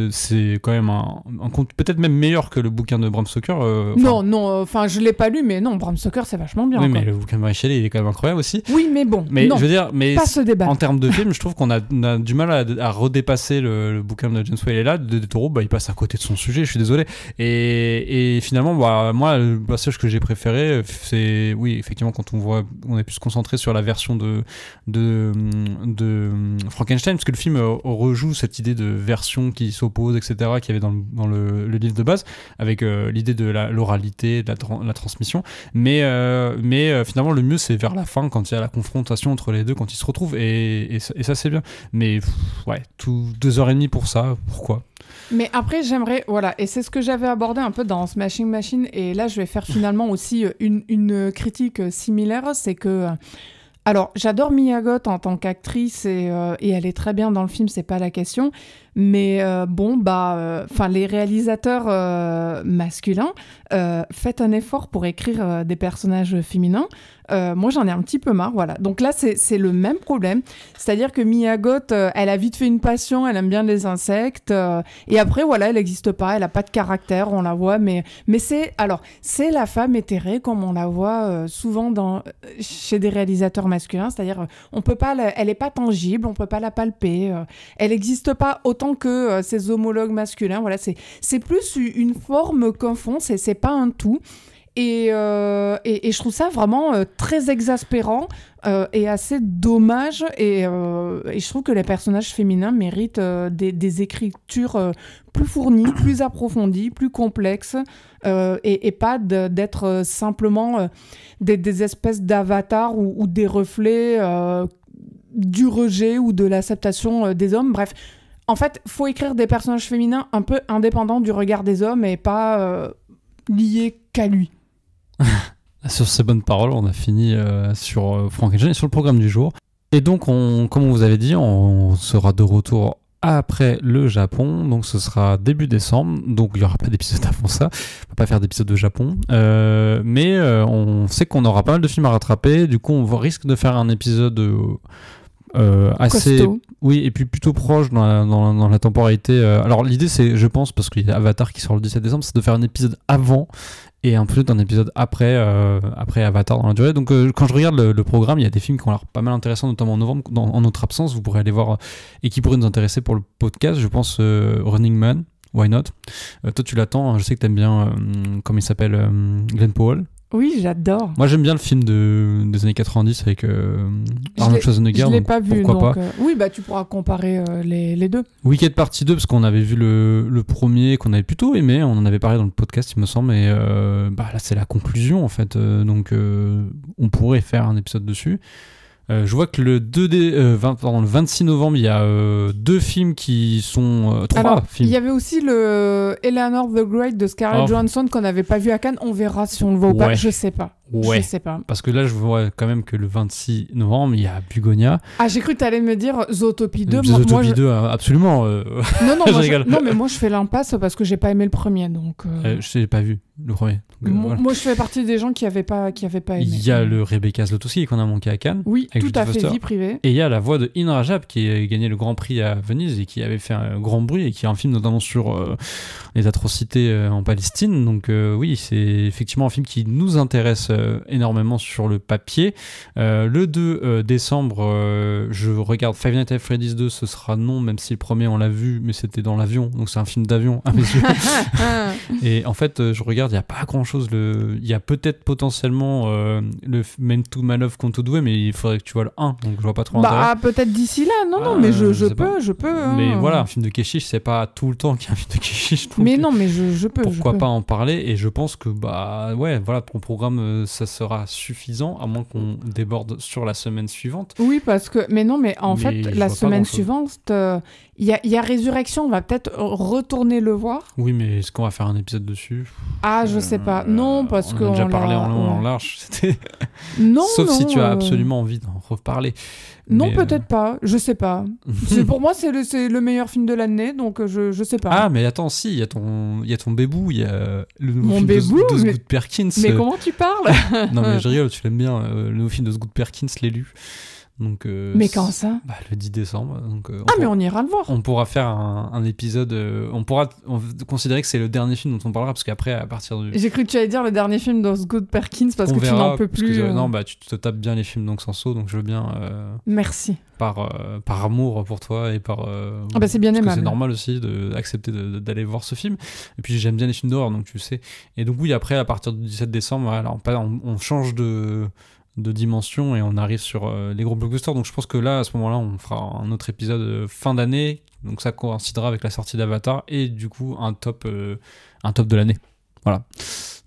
c'est quand même un conte peut-être même meilleur que le bouquin de Bram Stoker. Non, je l'ai pas lu, mais non, Bram Stoker c'est vachement bien. Oui, mais le bouquin de Mary Shelley il est quand même incroyable aussi. Oui, mais bon, je veux dire, pas ce débat. En termes de film, je trouve qu'on a du mal à redépasser le bouquin de James Whale, et là, de Toro, il passe à côté de son sujet, je suis désolé. Et finalement, moi, le passage que j'ai préféré, c'est, oui, effectivement, quand on est plus concentré sur la version de Frankenstein, parce que le film rejoue cette idée de version qui s'oppose, etc., qu'il y avait dans le livre de base, avec l'idée de l'oralité, de la transmission. Mais finalement, le mieux, c'est vers la fin, quand il y a la confrontation entre les deux, quand ils se retrouvent, et ça, c'est bien. Mais ouais, 2h30 pour ça, pourquoi ? Mais après, j'aimerais, voilà, et c'est ce que j'avais abordé un peu dans Smashing Machine, et là, je vais faire finalement aussi une critique similaire, c'est que, alors, j'adore Mia Goth en tant qu'actrice, et elle est très bien dans le film, c'est pas la question, mais les réalisateurs masculins, faites un effort pour écrire des personnages féminins. Moi, j'en ai un petit peu marre, voilà. Donc là, c'est le même problème. C'est-à-dire que Mia Goth, elle a vite fait une passion, elle aime bien les insectes. Et après, voilà, elle n'existe pas, elle n'a pas de caractère, on la voit. Mais c'est la femme éthérée, comme on la voit souvent chez des réalisateurs masculins. C'est-à-dire, elle n'est pas tangible, on ne peut pas la palper. Elle n'existe pas autant que ses homologues masculins. Voilà, c'est plus une forme qu'un fond, c'est pas un tout. Et je trouve ça vraiment très exaspérant et assez dommage. Et je trouve que les personnages féminins méritent des écritures plus fournies, plus approfondies, plus complexes, et pas d'être simplement des espèces d'avatars ou des reflets du rejet ou de l'acceptation des hommes. Bref, en fait, il faut écrire des personnages féminins un peu indépendants du regard des hommes et pas liés qu'à lui. Sur ces bonnes paroles, on a fini sur Frankenstein et sur le programme du jour. Et donc, comme on vous avait dit, on sera de retour après le Japon. Donc, ce sera début décembre. Donc, il n'y aura pas d'épisode avant ça. On va pas faire d'épisode de Japon. Mais on sait qu'on aura pas mal de films à rattraper. Du coup, on risque de faire un épisode assez... Costaud. Oui, et puis plutôt proche dans la temporalité. Alors, l'idée, c'est, je pense, parce qu'il y a Avatar qui sort le 17 décembre, c'est de faire un épisode avant et un épisode après Avatar dans la durée. Donc quand je regarde le programme, il y a des films qui ont l'air pas mal intéressants, notamment en novembre, en notre absence, vous pourrez aller voir, et qui pourraient nous intéresser pour le podcast. Je pense Running Man, Why Not. Toi tu l'attends, je sais que t'aimes bien, comment il s'appelle, Glenn Powell. Oui, j'adore. Moi, j'aime bien le film des années 90 avec Arnold Schwarzenegger. Je l'ai pas vu, pourquoi pas. Oui, tu pourras comparer les deux. Wicked partie 2, parce qu'on avait vu le premier, qu'on avait plutôt aimé. On en avait parlé dans le podcast, il me semble. Et là, c'est la conclusion, en fait. Donc, on pourrait faire un épisode dessus. Je vois que le 26 novembre, il y a 2 films qui sont... 3 films. Il y avait aussi le Eleanor the Great de Scarlett Johansson qu'on n'avait pas vu à Cannes. On verra si on le voit ou pas. Je sais pas. Ouais. Je sais pas. Parce que là, je vois quand même que le 26 novembre, il y a Bugonia. Ah, j'ai cru que tu allais me dire Zootopie 2. Zootopie 2, absolument. Non, mais moi, je fais l'impasse parce que j'ai pas aimé le premier. Donc, je n'ai pas vu le premier. Donc, moi, je fais partie des gens qui avaient pas aimé. Il y a le Rebecca Zlotowski qu'on a manqué à Cannes. Oui, tout à fait, vie privée. Et il y a la voix de In Rajab qui a gagné le Grand Prix à Venise et qui avait fait un grand bruit et qui a un film notamment sur les atrocités en Palestine. Donc oui, c'est effectivement un film qui nous intéresse énormément sur le papier. Le 2 décembre, je regarde Five Nights at Freddy's 2, ce sera non, même si le premier on l'a vu, mais c'était dans l'avion, donc c'est un film d'avion à mes yeux. Et en fait, je regarde, il n'y a pas grand chose. Il y a peut-être potentiellement le Men to My Love Conto Doué, mais il faudrait que tu vois le 1, donc je vois pas trop l'intérêt. Peut-être d'ici là, non, mais je peux. Hein. Mais voilà, un film de Keshish, c'est pas tout le temps qu'il y a un film de Keshish. Mais non, mais je peux. Pourquoi pas en parler? Et je pense que, voilà, pour le programme, ça sera suffisant, à moins qu'on déborde sur la semaine suivante. Oui, mais en fait, la semaine suivante, il y a Résurrection, on va peut-être retourner le voir. Oui, mais est-ce qu'on va faire un épisode dessus? Ah, je sais pas. Non, parce qu'on a déjà parlé en long et en large. Sauf si tu as absolument envie d'en reparler. Non, peut-être pas. Je sais pas. Pour moi, c'est le meilleur film de l'année, donc je sais pas. Ah, mais attends, si, il y a ton bébou, il y a le nouveau film de Scoot Perkins. Mais comment tu parles? Non, mais je rigole, tu l'aimes bien, le nouveau film de Scoot Perkins, l'élu. Donc, Mais quand ça? Le 10 décembre. Donc, mais on ira le voir. On pourra faire un épisode. On pourra considérer que c'est le dernier film dont on parlera, parce qu'après, à partir du. J'ai cru que tu allais dire le dernier film d'Osgood Perkins parce que tu n'en peux plus. Non, tu te tapes bien les films donc Sanso, donc je veux bien. Merci. Par amour pour toi et par. C'est bien aimable. C'est normal aussi d'accepter d'aller voir ce film. Et puis j'aime bien les films d'horreur, donc tu sais. Et donc oui, après, à partir du 17 décembre, on change de dimension et on arrive sur les gros blockbusters. Donc je pense que là, à ce moment-là, on fera un autre épisode fin d'année. Donc ça coïncidera avec la sortie d'Avatar et du coup un top de l'année. Voilà.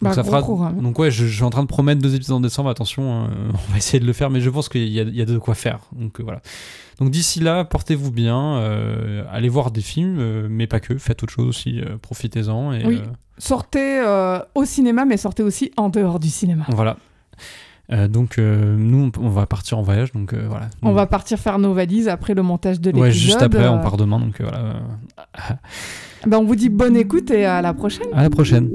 Donc ça fera. Donc ouais, je suis en train de promettre 2 épisodes en décembre. Attention, on va essayer de le faire, mais je pense qu'il y a de quoi faire. Donc voilà. Donc d'ici là, portez-vous bien, allez voir des films, mais pas que. Faites autre chose aussi, profitez-en. Et, oui. Sortez au cinéma, mais sortez aussi en dehors du cinéma. Voilà. Donc nous on va partir en voyage, donc voilà. On va partir faire nos valises après le montage de l'épisode. Ouais, juste après on part demain, donc voilà. On vous dit bonne écoute et à la prochaine. À la prochaine.